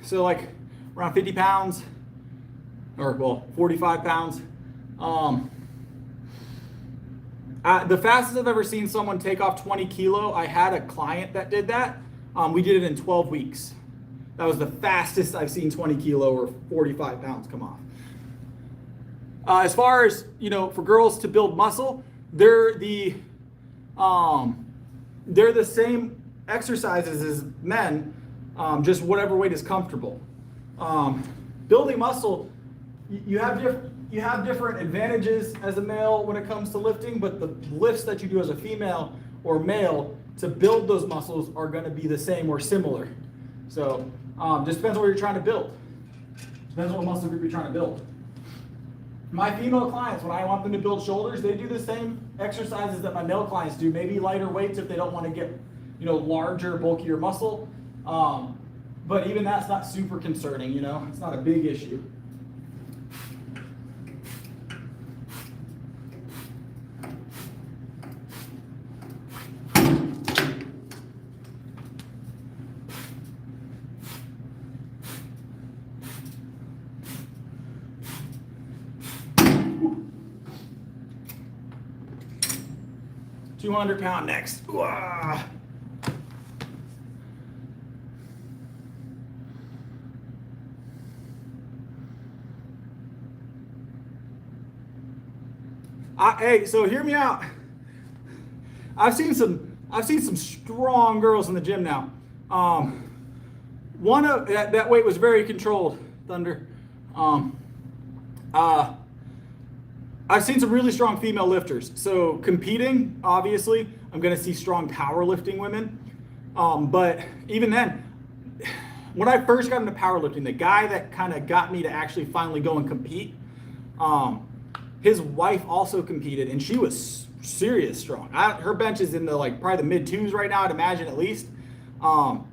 so like around 50 pounds, or well, 45 pounds. The fastest I've ever seen someone take off 20 kilo, I had a client that did that. We did it in 12 weeks. That was the fastest I've seen 20 kilo or 45 pounds come off. As far as, you know, for girls to build muscle, they're the same exercises as men, just whatever weight is comfortable. Building muscle, you have different advantages as a male when it comes to lifting, but the lifts that you do as a female or male to build those muscles are going to be the same or similar. So just depends on what you're trying to build. Depends on what muscle group you're trying to build. My female clients, when I want them to build shoulders, they do the same exercises that my male clients do, maybe lighter weights if they don't want to get, you know, larger, bulkier muscle. But even that's not super concerning, you know, it's not a big issue. £200 next. Ooh-ah. Hey, so hear me out. I've seen some strong girls in the gym now. One of that weight was very controlled, Thunder. I've seen some really strong female lifters. So competing, obviously, I'm going to see strong powerlifting women. But even then, when I first got into powerlifting, the guy that kind of got me to actually finally go and compete, his wife also competed, and she was serious strong. Her bench is in the probably the mid twos right now, I'd imagine at least. And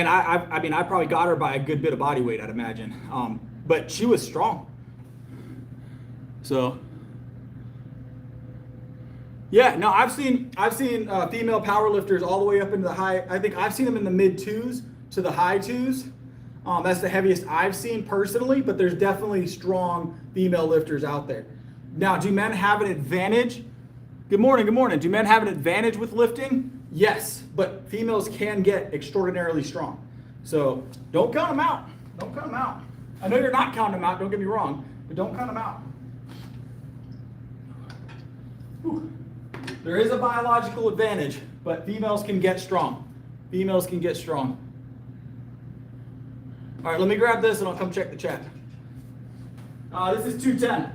I mean, I probably got her by a good bit of body weight, I'd imagine. But she was strong. So, yeah, no, I've seen female powerlifters all the way up into the high. I think I've seen them in the mid twos to the high twos. That's the heaviest I've seen personally, but there's definitely strong female lifters out there. Now, do men have an advantage? Good morning, good morning. Do men have an advantage with lifting? Yes, but females can get extraordinarily strong. So don't count them out. Don't count them out. I know you're not counting them out, don't get me wrong, but don't count them out. Whew. There is a biological advantage, but females can get strong. Females can get strong. All right, let me grab this and I'll come check the chat. This is 210.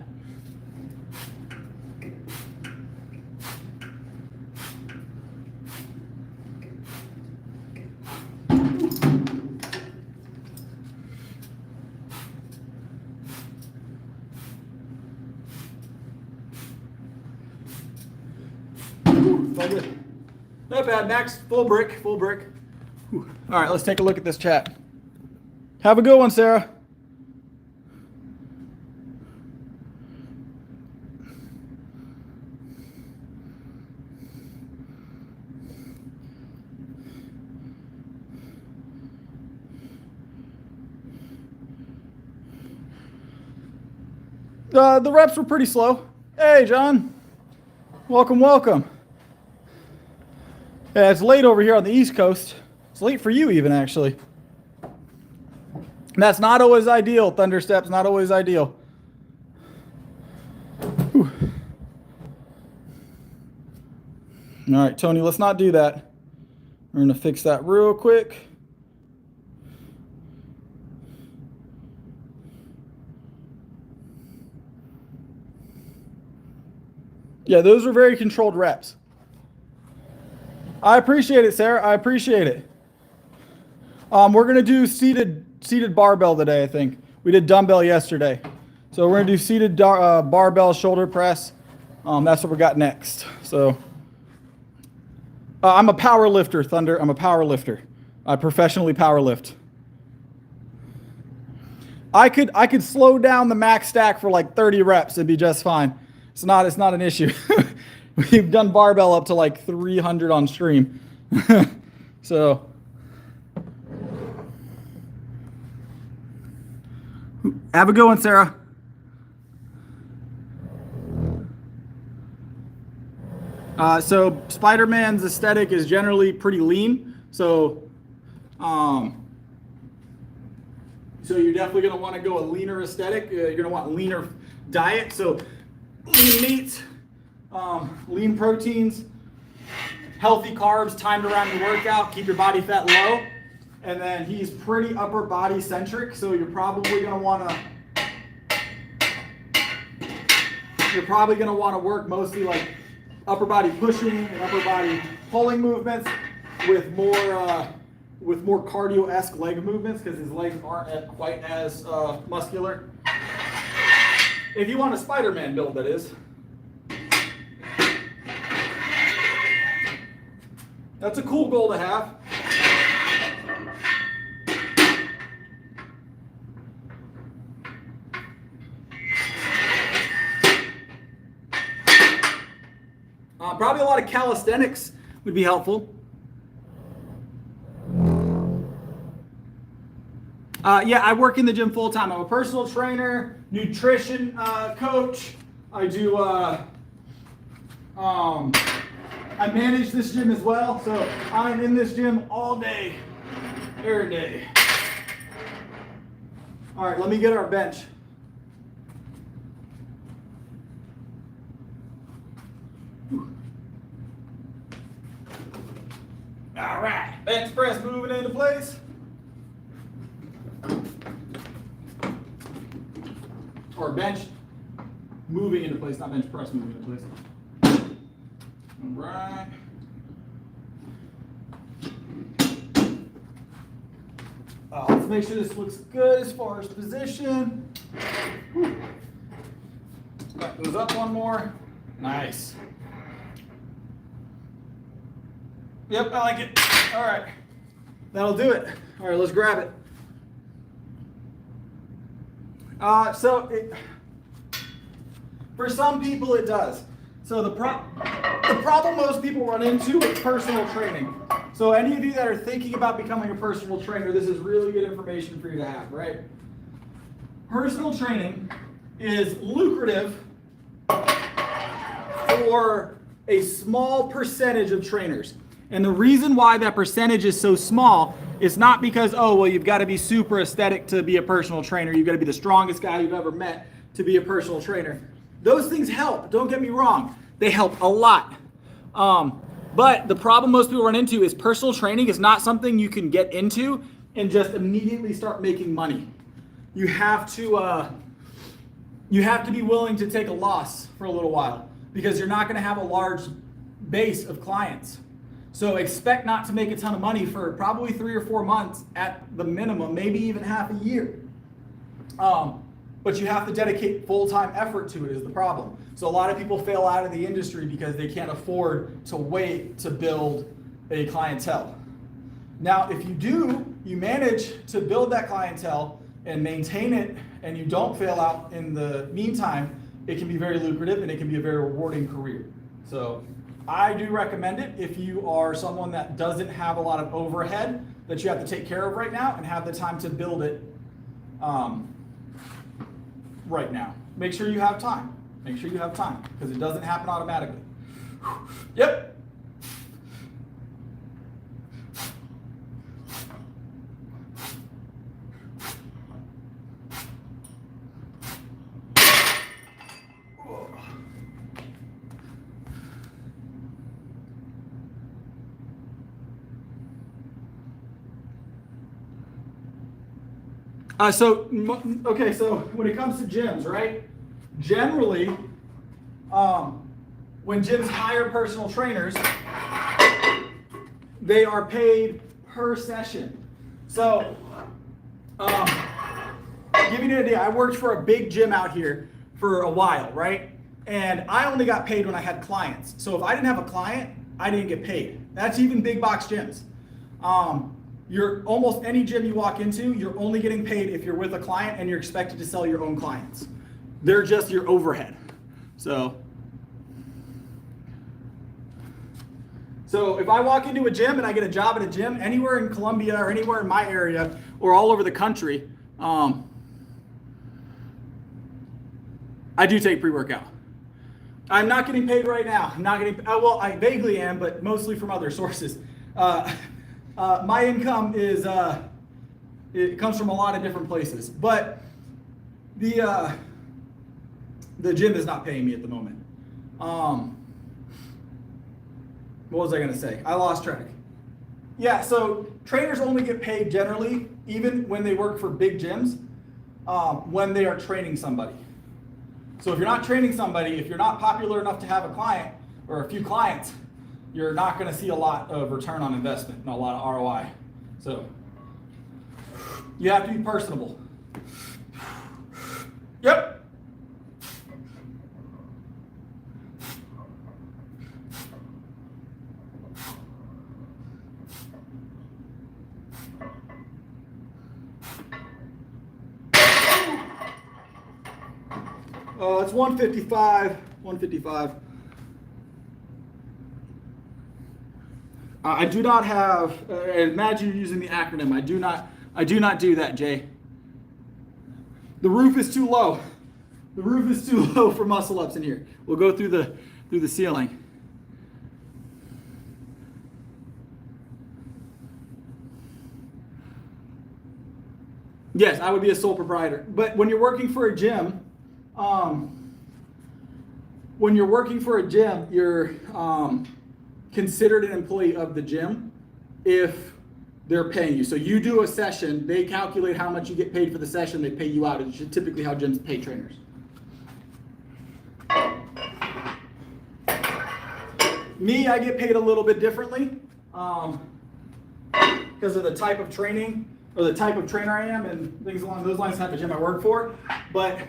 Not bad, Max. Full brick, full brick. Whew. All right, let's take a look at this chat. Have a good one, Sarah. The reps were pretty slow. Hey, John. Welcome, welcome. Yeah, it's late over here on the East Coast. It's late for you even, actually. That's not always ideal, Thundersteps, not always ideal. Whew. All right, Tony, let's not do that. We're gonna fix that real quick. Yeah, those are very controlled reps. I appreciate it, Sarah. I appreciate it. We're gonna do seated barbell today. I think we did dumbbell yesterday, so we're gonna do seated barbell shoulder press. That's what we got next. So I'm a power lifter, Thunder. I'm a power lifter. I professionally power lift. I could slow down the max stack for like 30 reps and be just fine. It's not an issue. We've done barbell up to like 300 on stream. So have a good one, Sarah. So Spider-Man's aesthetic is generally pretty lean. So you're definitely going to want to go a leaner aesthetic. You're going to want leaner diet. So lean meats, lean proteins, healthy carbs timed around your workout. Keep your body fat low. And then he's pretty upper body centric. So you're probably going to want to work mostly like upper body pushing and upper body pulling movements with more cardio-esque leg movements because his legs aren't quite as muscular. If you want a Spider-Man build, that is. That's a cool goal to have. Probably a lot of calisthenics would be helpful. Yeah, I work in the gym full time. I'm a personal trainer, nutrition coach. I do. I manage this gym as well, so I'm in this gym all day, every day. All right, let me get our bench. All right, bench press moving into place. Or bench moving into place, not bench press moving into place. All right. Let's make sure this looks good as far as position. That goes up one more. Nice. Yep, I like it. All right. That'll do it. All right, let's grab it. For some people it does. So the problem most people run into is personal training. So any of you that are thinking about becoming a personal trainer, this is really good information for you to have, right? Personal training is lucrative for a small percentage of trainers. And the reason why that percentage is so small is not because, oh, well, you've got to be super aesthetic to be a personal trainer. You've got to be the strongest guy you've ever met to be a personal trainer. Those things help. Don't get me wrong. They help a lot. But the problem most people run into is personal training is not something you can get into and just immediately start making money. You have to be willing to take a loss for a little while because you're not going to have a large base of clients. So expect not to make a ton of money for probably 3 or 4 months at the minimum, maybe even half a year. But you have to dedicate full-time effort to it is the problem. So a lot of people fail out of the industry because they can't afford to wait to build a clientele. Now, if you manage to build that clientele and maintain it, and you don't fail out in the meantime, it can be very lucrative and it can be a very rewarding career. So I do recommend it if you are someone that doesn't have a lot of overhead that you have to take care of right now and have the time to build it right now. Make sure you have time. Make sure you have time because it doesn't happen automatically. Yep. So when it comes to gyms, right? Generally, when gyms hire personal trainers, they are paid per session. So, give you an idea, I worked for a big gym out here for a while, right? And I only got paid when I had clients. So if I didn't have a client, I didn't get paid. That's even big box gyms. You're almost any gym you walk into, you're only getting paid if you're with a client and you're expected to sell your own clients. They're just your overhead. So if I walk into a gym and I get a job at a gym anywhere in Columbia or anywhere in my area or all over the country, I do take pre-workout. I'm not getting paid right now. I'm not getting, well, I vaguely am, but mostly from other sources. My income is, it comes from a lot of different places, but the gym is not paying me at the moment. What was I gonna say? I lost track. Yeah, so trainers only get paid generally, even when they work for big gyms, when they are training somebody. So if you're not training somebody, if you're not popular enough to have a client or a few clients, you're not gonna see a lot of return on investment and a lot of ROI. So you have to be personable. Yep. It's 155. I do not have, imagine you're using the acronym. I do not do that, Jay. The roof is too low. The roof is too low for muscle ups in here. We'll go through the ceiling. Yes, I would be a sole proprietor. But when you're working for a gym, you're considered an employee of the gym if they're paying you. So you do a session, they calculate how much you get paid for the session, they pay you out. It's typically how gyms pay trainers. Me, I get paid a little bit differently because of the type of training or the type of trainer I am and things along those lines, type of gym I work for. But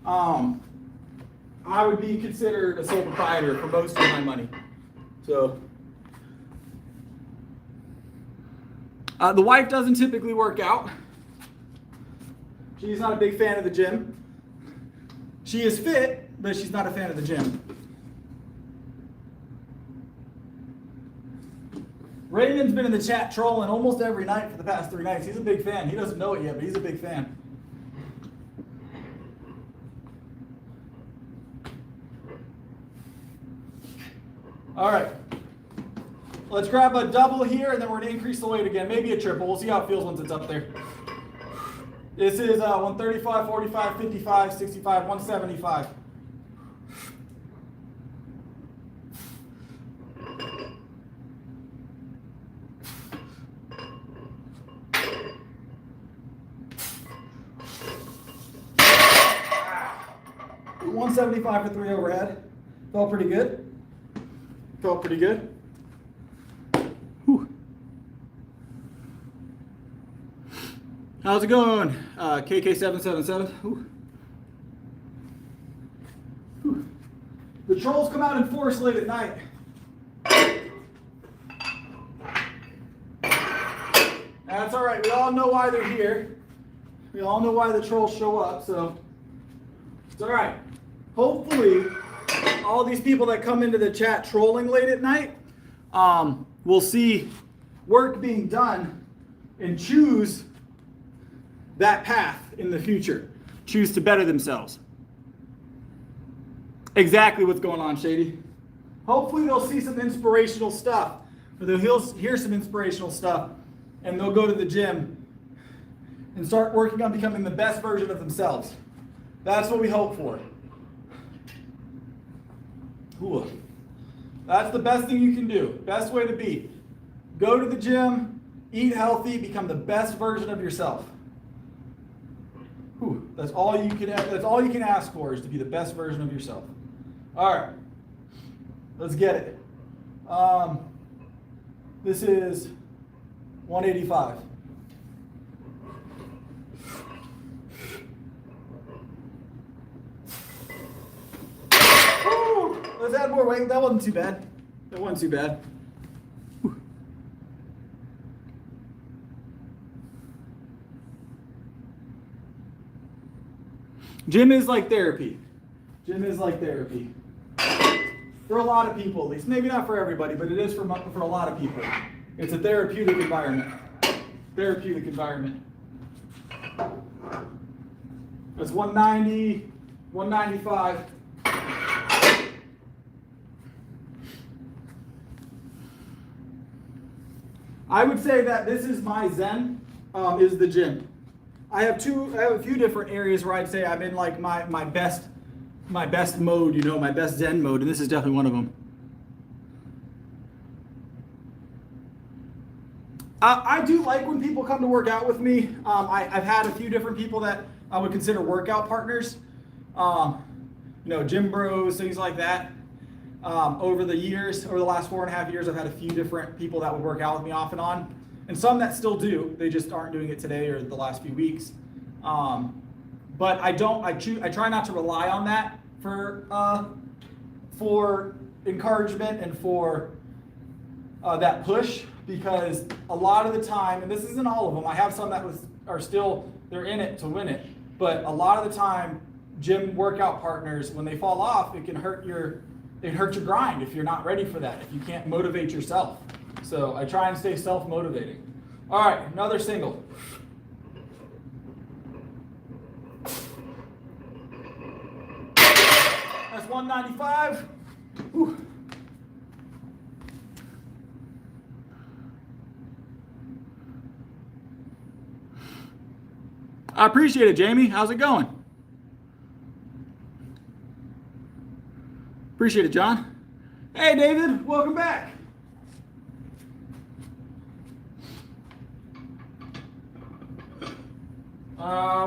I would be considered a sole proprietor for most of my money. So the wife doesn't typically work out. She's not a big fan of the gym. She is fit, but she's not a fan of the gym. Raymond's been in the chat trolling almost every night for the past 3 nights. He's a big fan. He doesn't know it yet, but he's a big fan. All right, let's grab a double here, and then we're gonna increase the weight again. Maybe a triple. We'll see how it feels once it's up there. This is 135, 45, 55, 65, 175. $175 for 3 overhead. Felt pretty good. Felt pretty good. Whew. How's it going? KK777. Whew. Whew. The trolls come out in force late at night. That's all right. We all know why they're here. We all know why the trolls show up, so it's all right. Hopefully, all these people that come into the chat trolling late at night will see work being done and choose that path in the future. Choose to better themselves. Exactly what's going on, Shady. Hopefully they'll see some inspirational stuff, or they'll hear some inspirational stuff, and they'll go to the gym and start working on becoming the best version of themselves. That's what we hope for. Ooh. That's the best thing you can do. Best way to be. Go to the gym, eat healthy, become the best version of yourself. That's all you can ask for, is to be the best version of yourself. All right, let's get it. This is 185. Woo! Let's add more weight. That wasn't too bad. That wasn't too bad. Whew. Gym is like therapy. Gym is like therapy. For a lot of people, at least. Maybe not for everybody, but it is for a lot of people. It's a therapeutic environment. Therapeutic environment. That's 190, 195. I would say that this is my zen, is the gym. I have a few different areas where I'd say I'm in like my best mode, you know, my best zen mode, and this is definitely one of them. I do like when people come to work out with me. I've had a few different people that I would consider workout partners, you know, gym bros, things like that. Over the last 4.5 years, I've had a few different people that would work out with me off and on, and some that still do. They just aren't doing it today or the last few weeks. But I try not to rely on that for encouragement and for that push, because a lot of the time, and this isn't all of them, I have some that they're in it to win it, but a lot of the time, gym workout partners, when they fall off, it can hurt your grind if you're not ready for that, if you can't motivate yourself. So I try and stay self-motivating. All right, another single. That's 195. Whew. I appreciate it, Jamie. How's it going? Appreciate it, John. Hey, David, welcome back.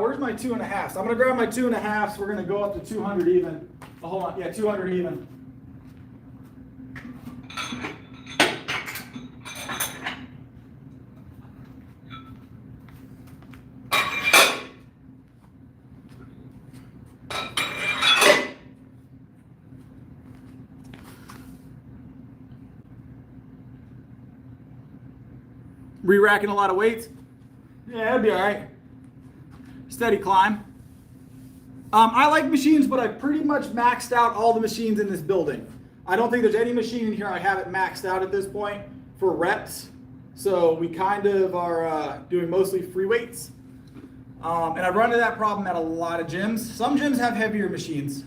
Where's my 2.5? So I'm gonna grab my 2.5. We're gonna go up to 200 even. Oh, hold on, yeah, 200 even. Re-racking a lot of weights? Yeah, it'll be all right. Steady climb. I like machines, but I've pretty much maxed out all the machines in this building. I don't think there's any machine in here I haven't maxed out at this point for reps. So we kind of are doing mostly free weights. And I've run into that problem at a lot of gyms. Some gyms have heavier machines,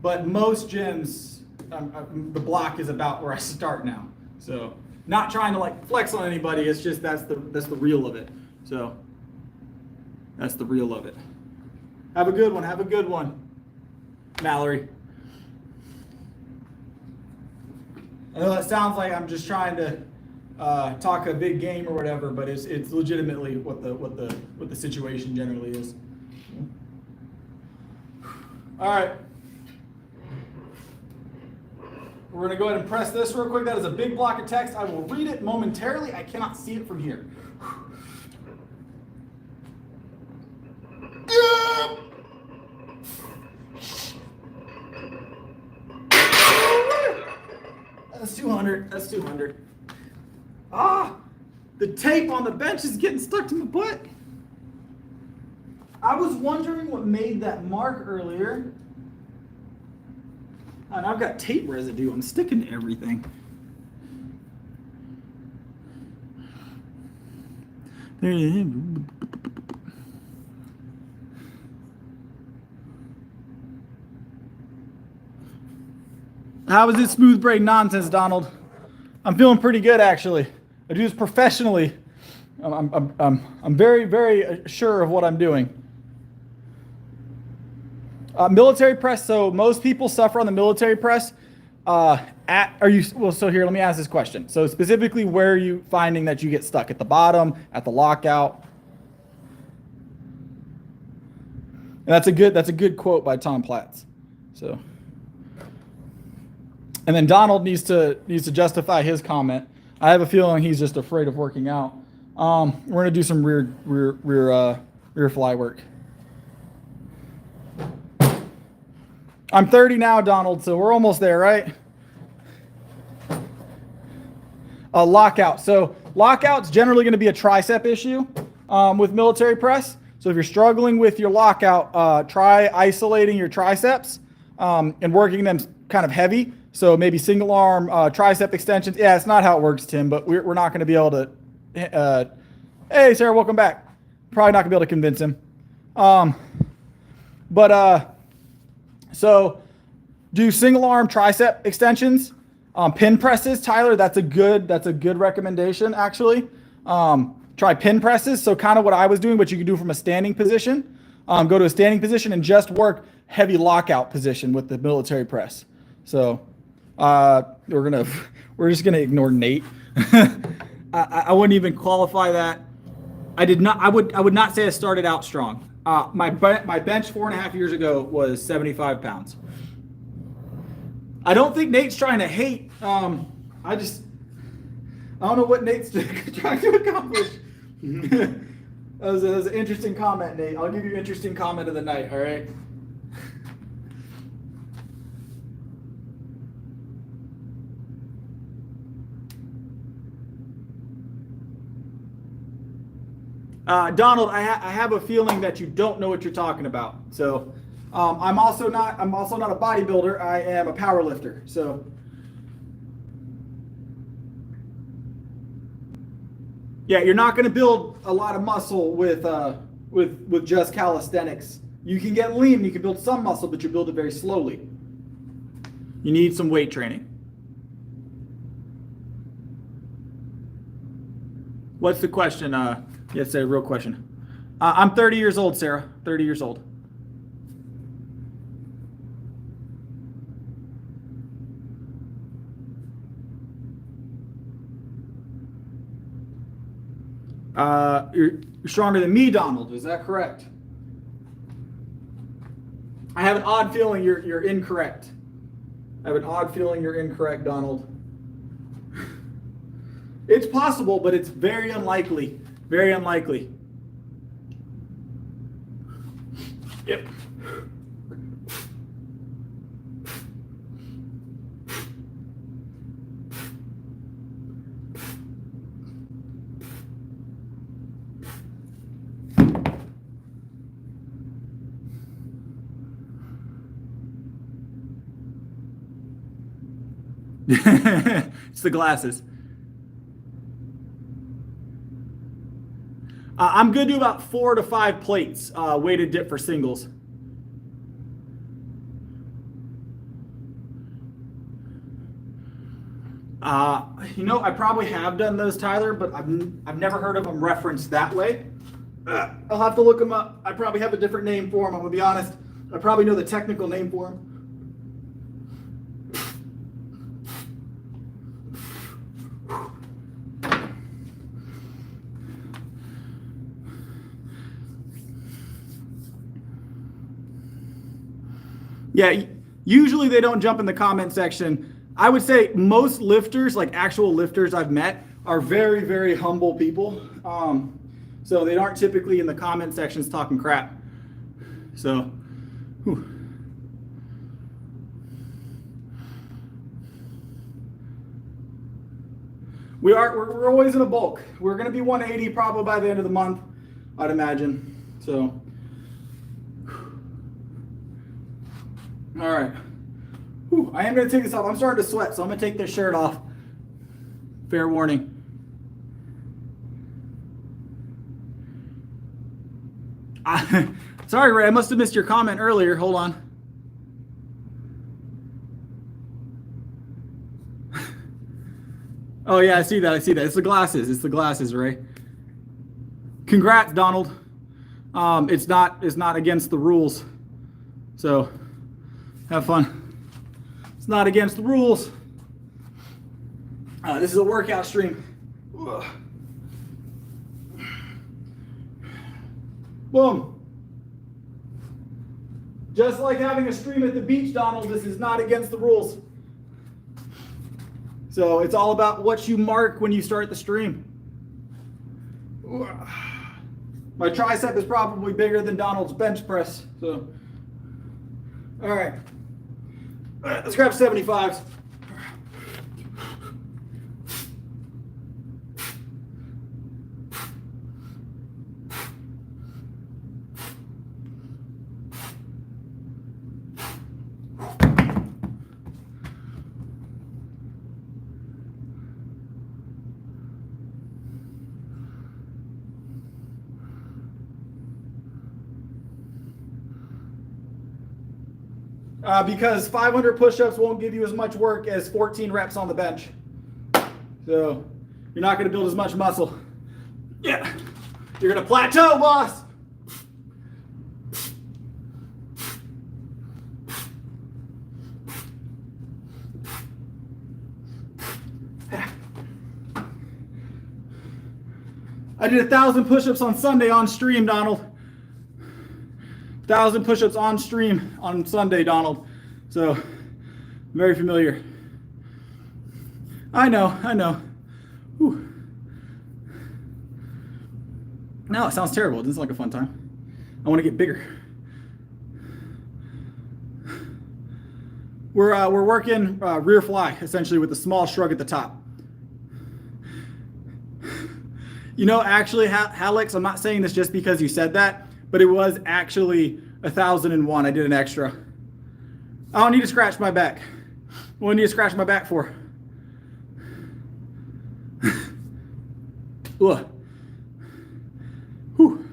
but most gyms, the block is about where I start now. So not trying to like flex on anybody, it's just that's the real of it. So that's the real of it. Have a good one. Have a good one, Mallory. I know that sounds like I'm just trying to talk a big game or whatever, but it's legitimately what the situation generally is. All right. We're gonna go ahead and press this real quick. That is a big block of text. I will read it momentarily. I cannot see it from here. That's 200. That's 200. Ah, the tape on the bench is getting stuck to my butt. I was wondering what made that mark earlier. And I've got tape residue. I'm sticking to everything. There it is. How was this smooth break nonsense, Donald? I'm feeling pretty good, actually. I do this professionally. I'm very, very sure of what I'm doing. Military press. So most people suffer on the military press. So here, let me ask this question. So specifically, where are you finding that you get stuck? At the bottom, at the lockout? And that's a good quote by Tom Platz. So, and then Donald needs to justify his comment. I have a feeling he's just afraid of working out. We're gonna do some rear fly work. I'm 30 now, Donald, so we're almost there, right? Lockout. So lockout's generally going to be a tricep issue with military press. So if you're struggling with your lockout, try isolating your triceps and working them kind of heavy. So maybe single arm tricep extensions. Yeah, it's not how it works, Tim, but we're not going to be able to. Hey, Sarah, welcome back. Probably not going to be able to convince him. So do single arm tricep extensions. Pin presses, Tyler, that's a good recommendation, actually. Try pin presses. So kind of what I was doing, but you can do from a standing position. Go to a standing position and just work heavy lockout position with the military press. So we're just gonna ignore Nate. I wouldn't even qualify that. I would not say I started out strong. My bench 4.5 years ago was 75 pounds. I don't think Nate's trying to hate. I don't know what Nate's trying to accomplish. that was an interesting comment, Nate. I'll give you an interesting comment of the night, all right? Donald, I have a feeling that you don't know what you're talking about. So I'm also not a bodybuilder. I am a power lifter. So yeah, you're not going to build a lot of muscle with just calisthenics. You can get lean, you can build some muscle, but you build it very slowly. You need some weight training. What's the question? Yes, a real question. I'm 30 years old, Sarah. 30 years old. You're stronger than me, Donald. Is that correct? I have an odd feeling you're incorrect. I have an odd feeling you're incorrect, Donald. It's possible, but it's very unlikely. Very unlikely. Yep. It's the glasses. I'm good to about 4 to 5 plates weighted dip for singles. I probably have done those, Tyler, but I've never heard of them referenced that way. I'll have to look them up. I probably have a different name for them. I'm gonna be honest. I probably know the technical name for them. Yeah, usually they don't jump in the comment section. I would say most lifters, like actual lifters I've met, are very, very humble people. So they aren't typically in the comment sections talking crap. So, whew. We're always in a bulk. We're going to be 180 probably by the end of the month, I'd imagine. So. All right. Whew, I am going to take this off. I'm starting to sweat, so I'm going to take this shirt off. Fair warning. Sorry, Ray. I must have missed your comment earlier. Hold on. Oh, yeah, I see that. It's the glasses, Ray. Congrats, Donald. It's not against the rules. So have fun. It's not against the rules. This is a workout stream. Ugh. Boom. Just like having a stream at the beach, Donald, this is not against the rules. So it's all about what you mark when you start the stream. My tricep is probably bigger than Donald's bench press. So, all right, let's grab 75s. Because 500 push-ups won't give you as much work as 14 reps on the bench. So you're not going to build as much muscle. Yeah, you're going to plateau, boss. I did 1,000 push-ups on Sunday on stream, Donald. 1,000 push-ups on stream on Sunday, Donald. So, very familiar. I know. Whew. No, it sounds terrible. It doesn't sound like a fun time. I want to get bigger. We're working rear fly, essentially, with a small shrug at the top. You know, actually, Alex, I'm not saying this just because you said that, but it was actually 1,001. I did an extra. I don't need to scratch my back. What do I need to scratch my back for? Ugh. Whew.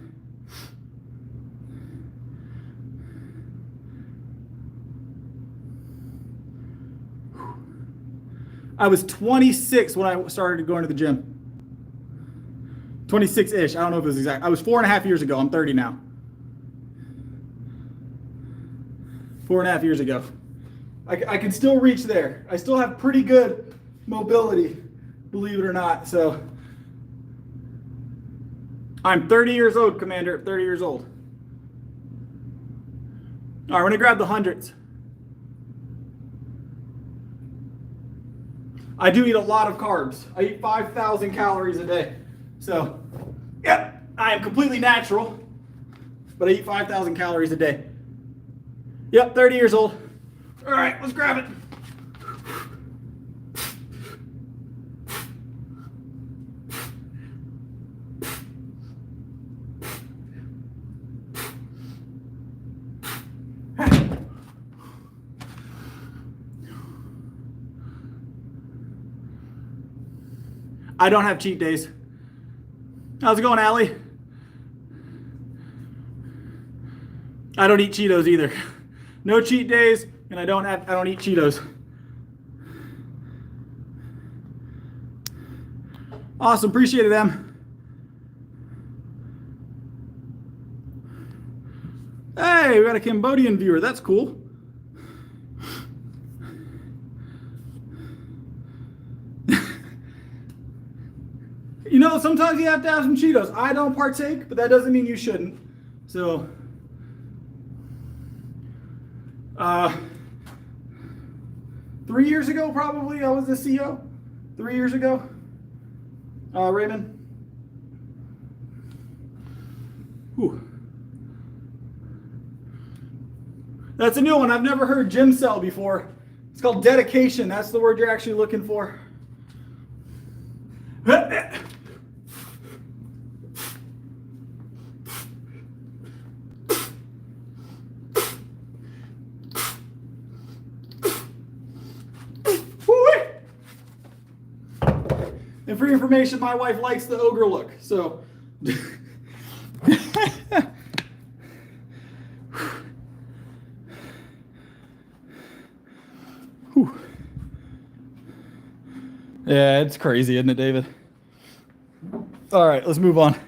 I was 26 when I started going to the gym. 26-ish. I don't know if it was exact. I was 4.5 years ago. I'm 30 now. 4.5 years ago. I can still reach there. I still have pretty good mobility, believe it or not. So I'm 30 years old, Commander. 30 years old. All right, we're going to grab the hundreds. I do eat a lot of carbs. I eat 5,000 calories a day. So, yeah, I am completely natural, but I eat 5,000 calories a day. Yep, 30 years old. All right, let's grab it. I don't have cheat days. How's it going, Allie? I don't eat Cheetos either. No cheat days, and I don't eat Cheetos. Awesome, appreciate it, Em. Hey, we got a Cambodian viewer. That's cool. You know, sometimes you have to have some Cheetos. I don't partake, but that doesn't mean you shouldn't. So, 3 years ago, probably, I was the CEO. 3 years ago. Raymond. Whew. That's a new one. I've never heard gym cell before. It's called dedication. That's the word you're actually looking for. And for your information, my wife likes the ogre look, so. Yeah, it's crazy, isn't it, David? All right, let's move on.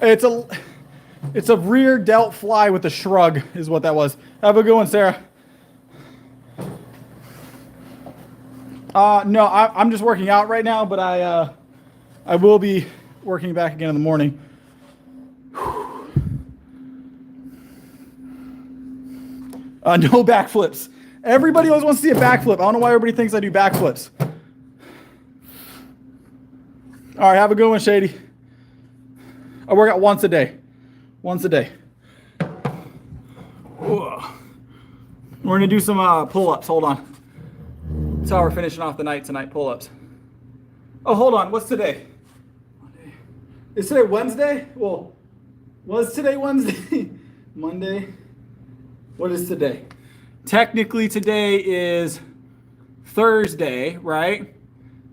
It's a rear delt fly with a shrug is what that was. Have a good one, Sarah. No, I'm just working out right now, but I will be working back again in the morning. No backflips. Everybody always wants to see a backflip. I don't know why everybody thinks I do backflips. All right, have a good one, Shady. I work out once a day. Once a day. Whoa. We're gonna do some pull-ups. Hold on. That's how we're finishing off the night tonight, pull-ups. Oh, hold on. What's today? Monday. Is today Wednesday? Well, was today Wednesday? Monday. What is today? Technically, today is Thursday, right?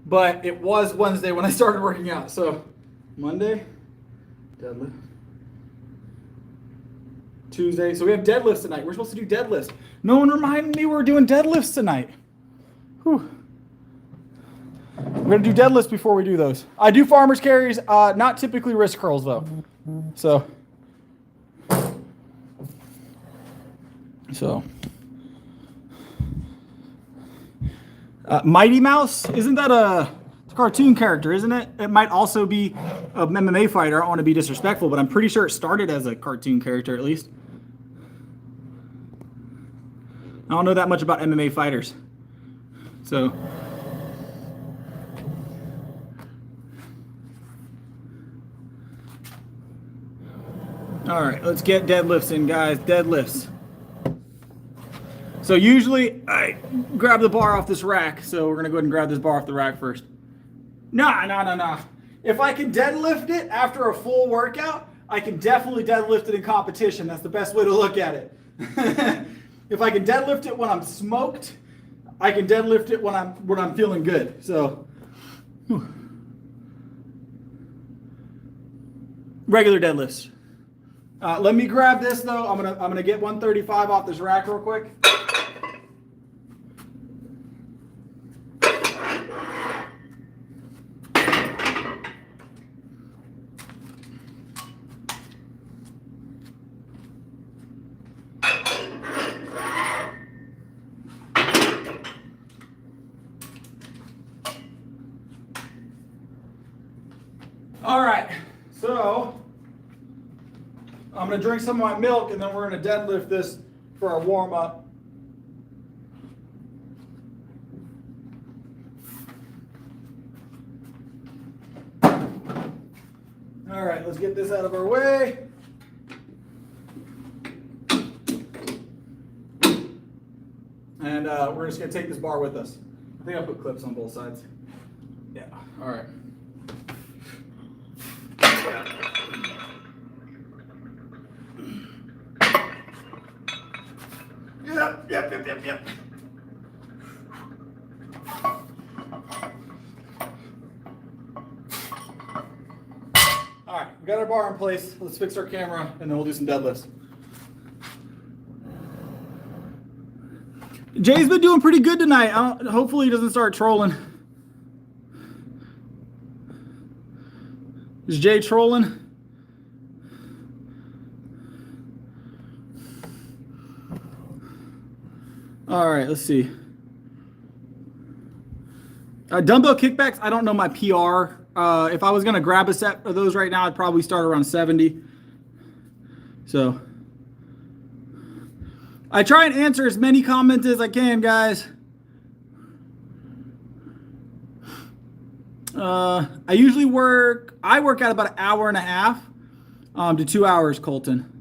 But it was Wednesday when I started working out. So, Monday, deadlift. Tuesday. So we have deadlifts tonight. We're supposed to do deadlifts. No one reminded me we're doing deadlifts tonight. Whew. We're going to do deadlifts before we do those. I do farmer's carries, not typically wrist curls though. So. Mighty Mouse, isn't that a cartoon character, isn't it? It might also be an MMA fighter. I don't want to be disrespectful, but I'm pretty sure it started as a cartoon character at least. I don't know that much about MMA fighters. So. All right, let's get deadlifts in, guys. Deadlifts. So usually I grab the bar off this rack. So we're going to go ahead and grab this bar off the rack first. Nah. If I can deadlift it after a full workout, I can definitely deadlift it in competition. That's the best way to look at it. If I can deadlift it when I'm smoked, I can deadlift it when I'm feeling good. So regular deadlifts. Let me grab this though. I'm gonna get 135 off this rack real quick. All right, so I'm going to drink some of my milk and then we're going to deadlift this for our warm up. All right, let's get this out of our way. And we're just going to take this bar with us. I think I put clips on both sides. Yeah, all right. Yep. All right, we got our bar in place. Let's fix our camera and then we'll do some deadlifts. Jay's been doing pretty good tonight. Hopefully he doesn't start trolling. Is Jay trolling? All right, let's see. Dumbbell kickbacks, I don't know my PR. If I was going to grab a set of those right now, I'd probably start around 70. So I try and answer as many comments as I can, guys. I work out about an hour and a half to 2 hours, Colton.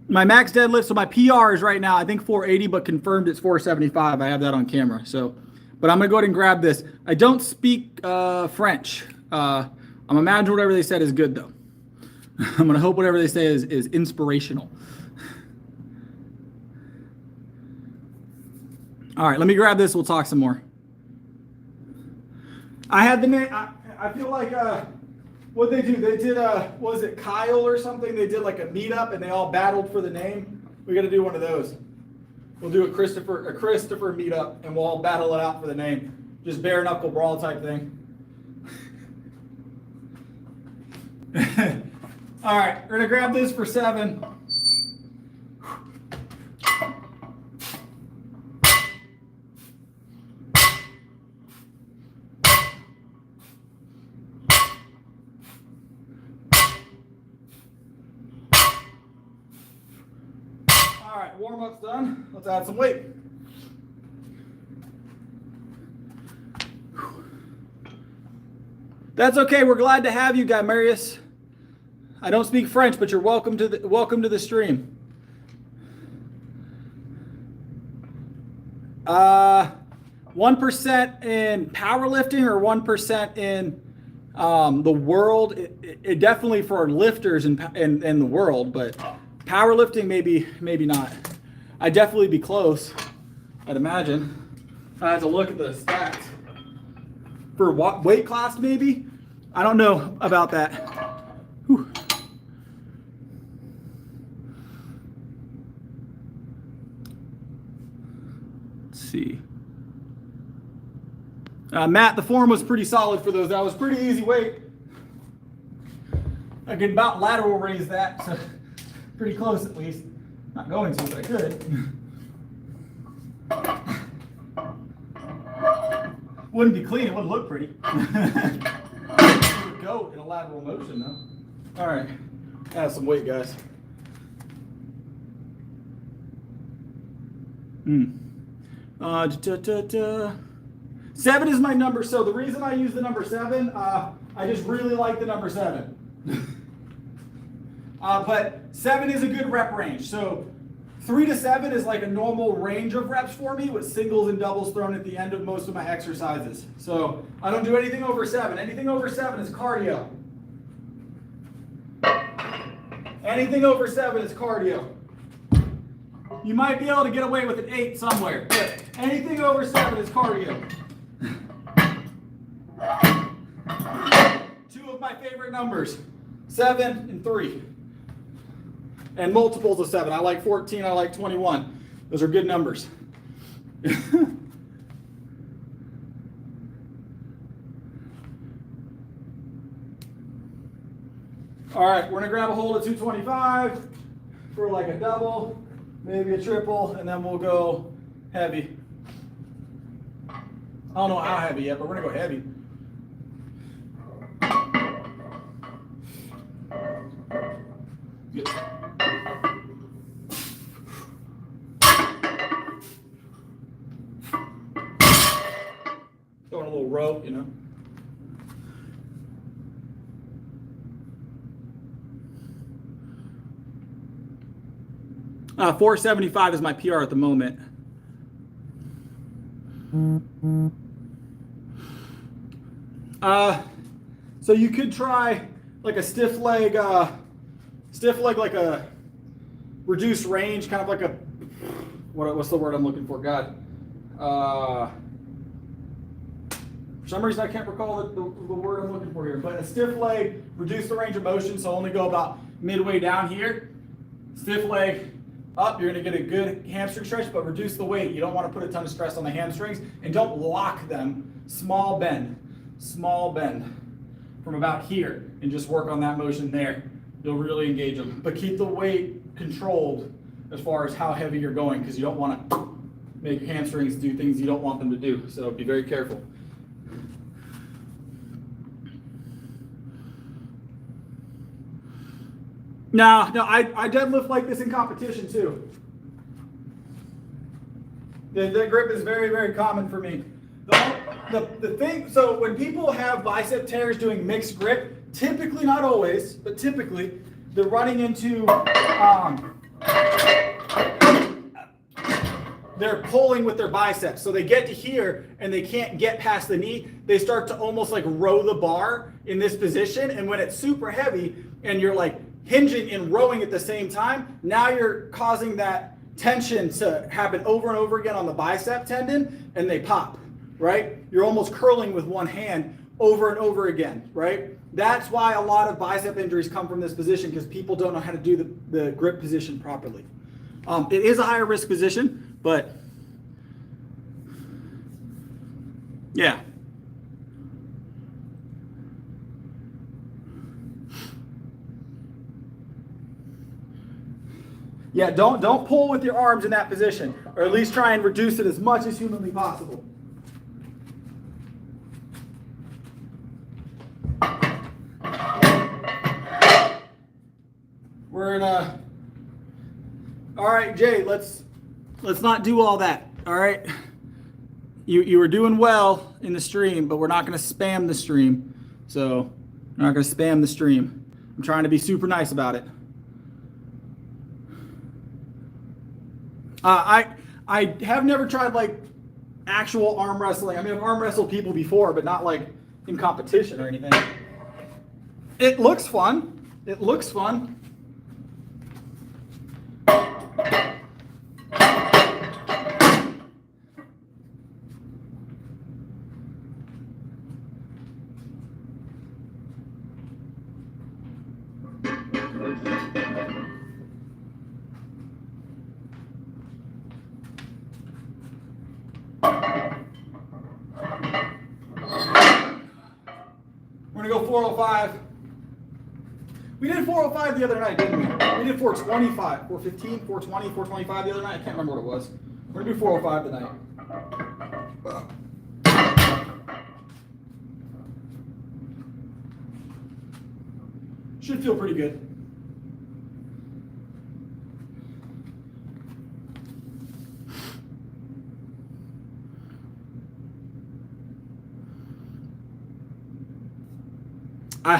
My max deadlift, so my PR is right now, I think 480, but confirmed it's 475. I have that on camera. So, but I'm going to go ahead and grab this. I don't speak French. I'm imagining whatever they said is good, though. I'm going to hope whatever they say is inspirational. All right, let me grab this. We'll talk some more. I had the name. I feel like what they do, they did was it Kyle or something? They did like a meetup and they all battled for the name. We got to do one of those. We'll do a Christopher meetup and we'll all battle it out for the name. Just bare knuckle brawl type thing. All right, we're gonna grab this for 7. All right, warm-up's done. Let's add some weight. That's okay. We're glad to have you, Guy Marius. I don't speak French, but you're welcome to the stream. 1% in powerlifting or 1% in the world. It definitely for lifters in the world, but powerlifting maybe not. I'd definitely be close, I'd imagine. I have to look at the stats. For what weight class maybe? I don't know about that. Whew. Let's see. Matt, the form was pretty solid for those. That was pretty easy weight. I could about lateral raise that, so pretty close at least. Not going to, but I could. Wouldn't be clean, it wouldn't look pretty. It would go in a lateral motion though. All right, add some weight, guys. Seven is my number, so the reason I use the number 7, I just really like the number 7. But 7 is a good rep range. So 3 to 7 is like a normal range of reps for me with singles and doubles thrown at the end of most of my exercises. So I don't do anything over 7. Anything over 7 is cardio. Anything over 7 is cardio. You might be able to get away with an 8 somewhere, but anything over 7 is cardio. 2 of my favorite numbers, 7 and 3. And multiples of 7. I like 14, I like 21. Those are good numbers. All right, we're gonna grab a hold of 225 for like a double, maybe a triple, and then we'll go heavy. I don't know how heavy yet, but we're gonna go heavy. Good. Throwing a little rope, you know. Uh, 475 is my PR at the moment. So you could try like a stiff leg like a reduced range, kind of like a, what's the word I'm looking for? God. For some reason I can't recall the word I'm looking for here, but a stiff leg, reduce the range of motion, so only go about midway down here. Stiff leg up, you're gonna get a good hamstring stretch, but reduce the weight. You don't want to put a ton of stress on the hamstrings, and don't lock them. Small bend from about here, and just work on that motion there. You'll really engage them, but keep the weight controlled as far as how heavy you're going, because you don't want to make your hamstrings do things you don't want them to do. So be very careful. No, I deadlift like this in competition too. The grip is very, very common for me. The thing, so when people have bicep tears doing mixed grip, typically, not always, but typically, they're running into, they're pulling with their biceps. So they get to here and they can't get past the knee. They start to almost like row the bar in this position. And when it's super heavy and you're like hinging and rowing at the same time, now you're causing that tension to happen over and over again on the bicep tendon, and they pop, right? You're almost curling with one hand over and over again, right? That's why a lot of bicep injuries come from this position, because people don't know how to do the grip position properly. It is a higher risk position, but yeah. Yeah, don't pull with your arms in that position, or at least try and reduce it as much as humanly possible. We're in a, All right, Jay, let's not do all that. All right. You were doing well in the stream, but we're not going to spam the stream. So we're not going to spam the stream. I'm trying to be super nice about it. I have never tried like actual arm wrestling. I mean, I've arm wrestled people before, but not like in competition or anything. It looks fun. It looks fun. We're going to go 405. We did 405 the other night, didn't we? We did 425, 415, 420, 425 the other night. I can't remember what it was. We're going to do 405 tonight. Should feel pretty good.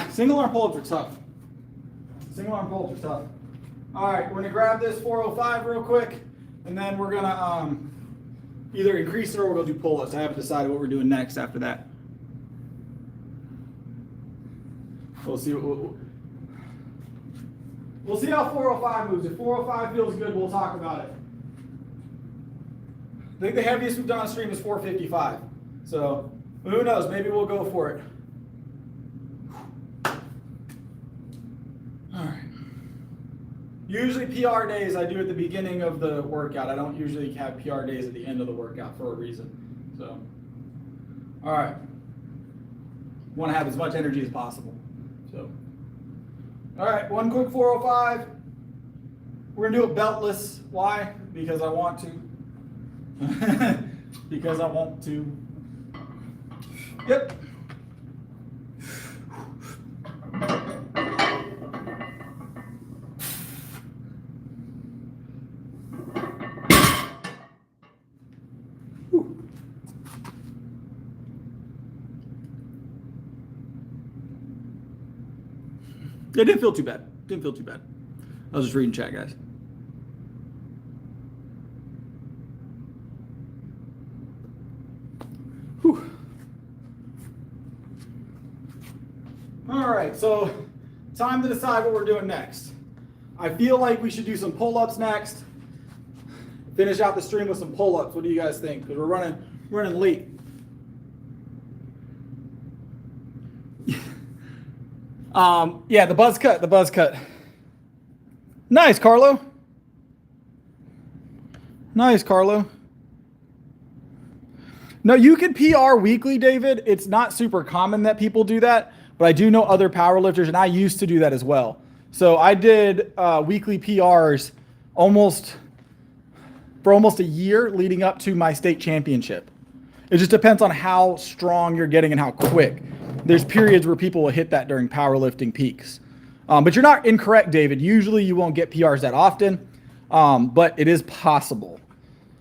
Single arm pull-ups are tough. Single arm pull-ups are tough. All right, we're gonna grab this 405 real quick, and then we're gonna either increase it or we'll do pull-ups. I haven't decided what we're doing next after that. We'll see. We'll see how 405 moves. If 405 feels good, we'll talk about it. I think the heaviest we've done on stream is 455. So who knows? Maybe we'll go for it. All right. Usually PR days I do at the beginning of the workout. I don't usually have PR days at the end of the workout for a reason. So, all right. Want to have as much energy as possible. So, all right, one quick 405. We're gonna do it beltless. Why? Because I want to. Because I want to. Yep. It didn't feel too bad. Didn't feel too bad. I was just reading chat, guys. Whew. All right, so time to decide what we're doing next. I feel like we should do some pull-ups next. Finish out the stream with some pull-ups. What do you guys think? Because we're running late. Yeah, the buzz cut. Nice, Carlo. Nice, Carlo. No, you can PR weekly, David. It's not super common that people do that, but I do know other powerlifters, and I used to do that as well. So I did weekly PRs for almost a year leading up to my state championship. It just depends on how strong you're getting and how quick. There's periods where people will hit that during powerlifting peaks. But you're not incorrect, David. Usually you won't get PRs that often, but it is possible.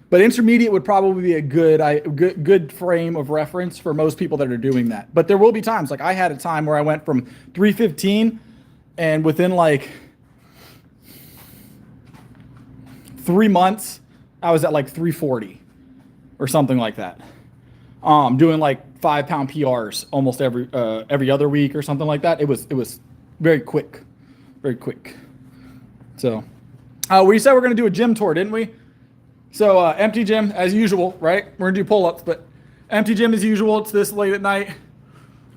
But intermediate would probably be a good frame of reference for most people that are doing that. But there will be times, like I had a time where I went from 315 and within like 3 months, I was at like 340 or something like that. Doing like 5-pound PRs almost every other week or something like that. It was very quick. So we said we're going to do a gym tour, didn't we? So empty gym as usual, right? We're going to do pull-ups, but empty gym as usual. It's this late at night.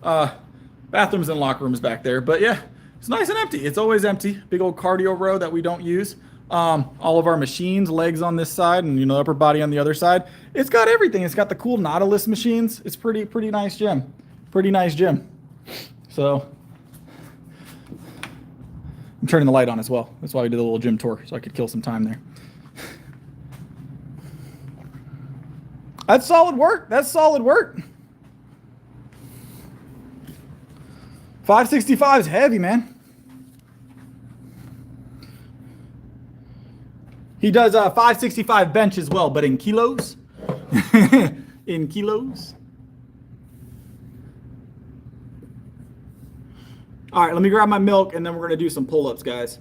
Bathrooms and locker rooms back there. But yeah, it's nice and empty. It's always empty. Big old cardio row that we don't use. All of our machines, legs on this side and, upper body on the other side. It's got everything. It's got the cool Nautilus machines. It's pretty nice gym. Pretty nice gym. So I'm turning the light on as well. That's why we did a little gym tour, so I could kill some time there. That's solid work. 565 is heavy, man. He does 565 bench as well, but in kilos. In kilos. All right, let me grab my milk, and then we're going to do some pull-ups, guys.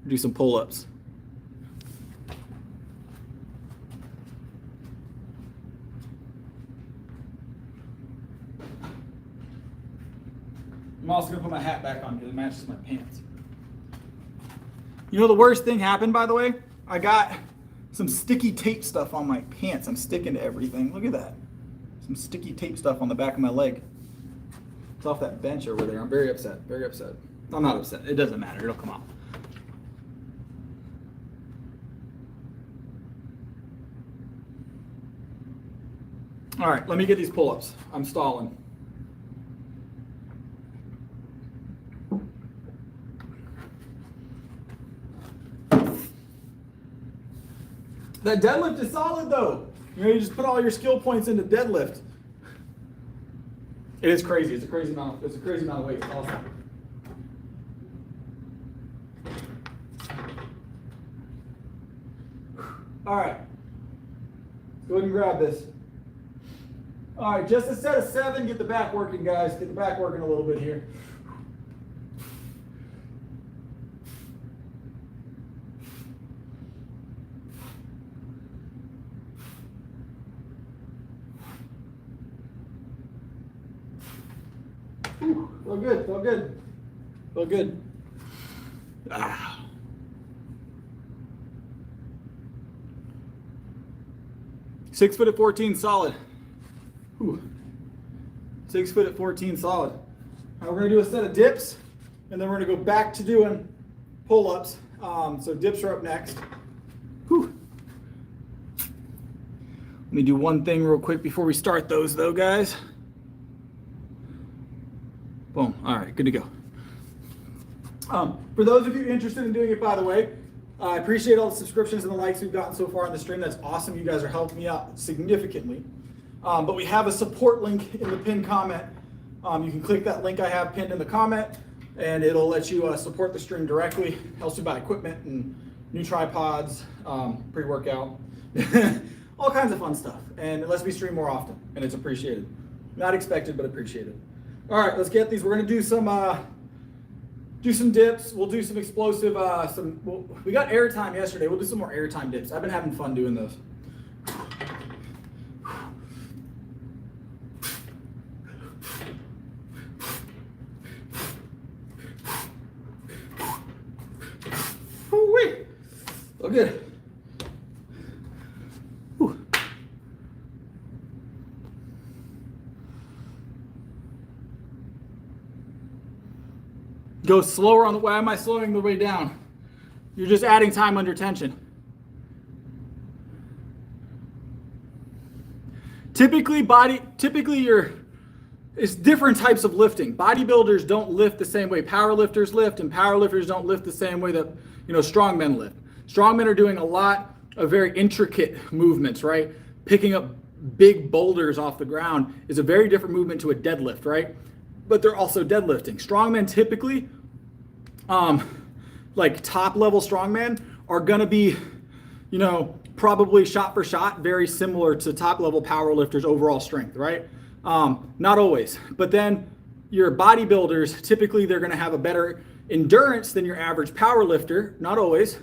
Do some pull-ups. I'm also going to put my hat back on because it matches my pants. You know the worst thing happened, by the way? I got some sticky tape stuff on my pants. I'm sticking to everything. Look at that. Some sticky tape stuff on the back of my leg. It's off that bench over there. I'm very upset. Very upset. I'm not upset. It doesn't matter. It'll come off. All right, let me get these pull-ups. I'm stalling. That deadlift is solid though. You know, you just put all your skill points into deadlift. It is crazy. It's a crazy amount. It's a crazy amount of weight. It's awesome. All right. Go ahead and grab this. All right, just a set of 7. Get the back working, guys. Get the back working a little bit here. Feel good, feel good, feel good. Ah. 6 foot at 14 solid. Whew. 6 foot at 14 solid. Now we're gonna do a set of dips, and then we're gonna go back to doing pull-ups. So dips are up next. Whew. Let me do one thing real quick before we start those though, guys. Boom. All right, good to go. For those of you interested in doing it, by the way, I appreciate all the subscriptions and the likes we've gotten so far on the stream. That's awesome. You guys are helping me out significantly. But we have a support link in the pinned comment. You can click that link I have pinned in the comment, and it'll let you support the stream directly. Helps you buy equipment and new tripods, pre-workout, all kinds of fun stuff. And it lets me stream more often, and it's appreciated. Not expected, but appreciated. All right, let's get these. We're gonna do some dips. We'll do some explosive. We got airtime yesterday. We'll do some more airtime dips. I've been having fun doing those. Woo-wee. Oh, good. Whew. Go slower on the way. Why am I slowing the way down? You're just adding time under tension. Typically it's different types of lifting. Bodybuilders don't lift the same way powerlifters lift, and powerlifters don't lift the same way that, strongmen lift. Strongmen are doing a lot of very intricate movements, right? Picking up big boulders off the ground is a very different movement to a deadlift, right? But they're also deadlifting. Strongmen typically, like top level strongmen, are gonna be, probably shot for shot very similar to top level powerlifters' overall strength, right? Not always, but then your bodybuilders, typically they're gonna have a better endurance than your average powerlifter, not always,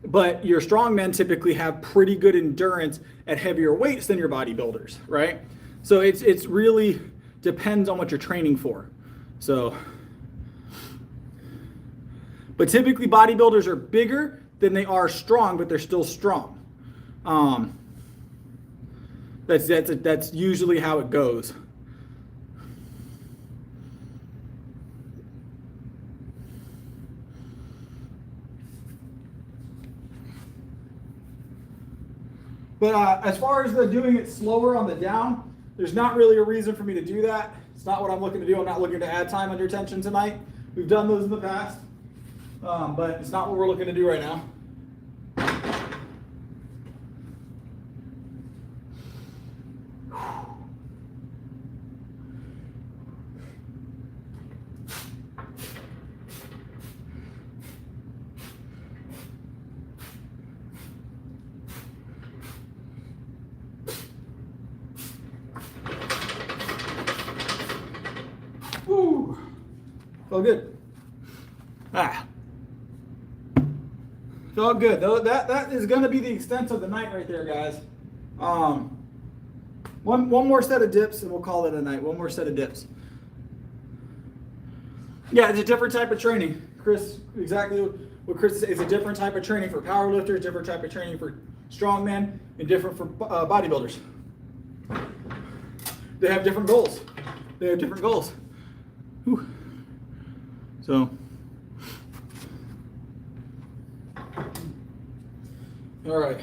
but your strongmen typically have pretty good endurance at heavier weights than your bodybuilders, right? So it's really depends on what you're training for. So, but typically bodybuilders are bigger than they are strong, but they're still strong. That's usually how it goes. But as far as doing it slower on the down, there's not really a reason for me to do that. It's not what I'm looking to do. I'm not looking to add time under tension tonight. We've done those in the past, but it's not what we're looking to do right now. Felt good. Felt good. That is going to be the extent of the night right there, guys. One more set of dips and we'll call it a night. One more set of dips. Yeah, it's a different type of training. Chris, exactly what Chris said. It's a different type of training for powerlifters, different type of training for strongmen, and different for bodybuilders. They have different goals. Whew. So, all right.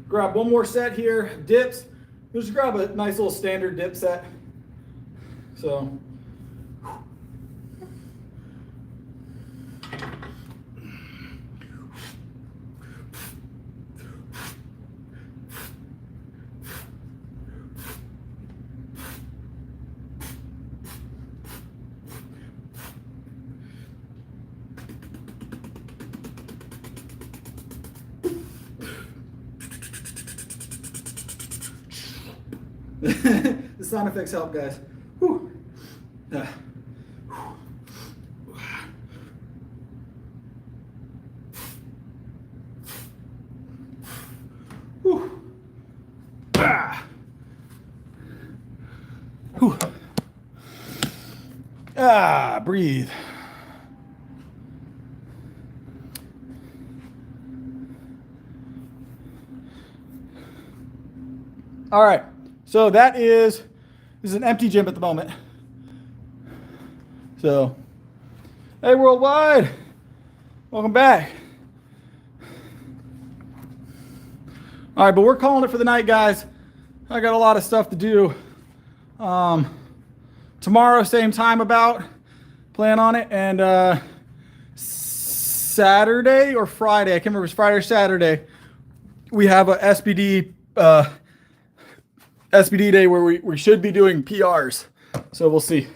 Grab one more set here, dips. We'll just grab a nice little standard dip set. So, the sound effects help, guys. Whew. Whew. Whew. Breathe. All right. So this is an empty gym at the moment. So, hey worldwide, welcome back. All right, but we're calling it for the night, guys. I got a lot of stuff to do. Tomorrow, same time plan on it, and Saturday or Friday, I can't remember if it's Friday or Saturday, we have a SBD day where we should be doing PRs. So we'll see.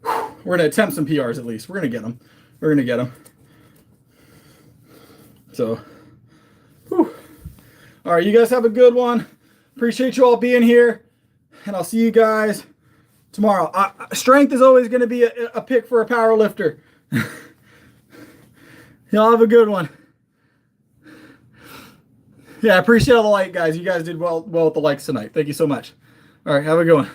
We're going to attempt some PRs at least. We're going to get them. So, whew. All right, you guys have a good one. Appreciate you all being here. And I'll see you guys tomorrow. Strength is always going to be a pick for a power lifter. Y'all have a good one. Yeah, I appreciate all the like, guys. You guys did well with the likes tonight. Thank you so much. All right, have a good one.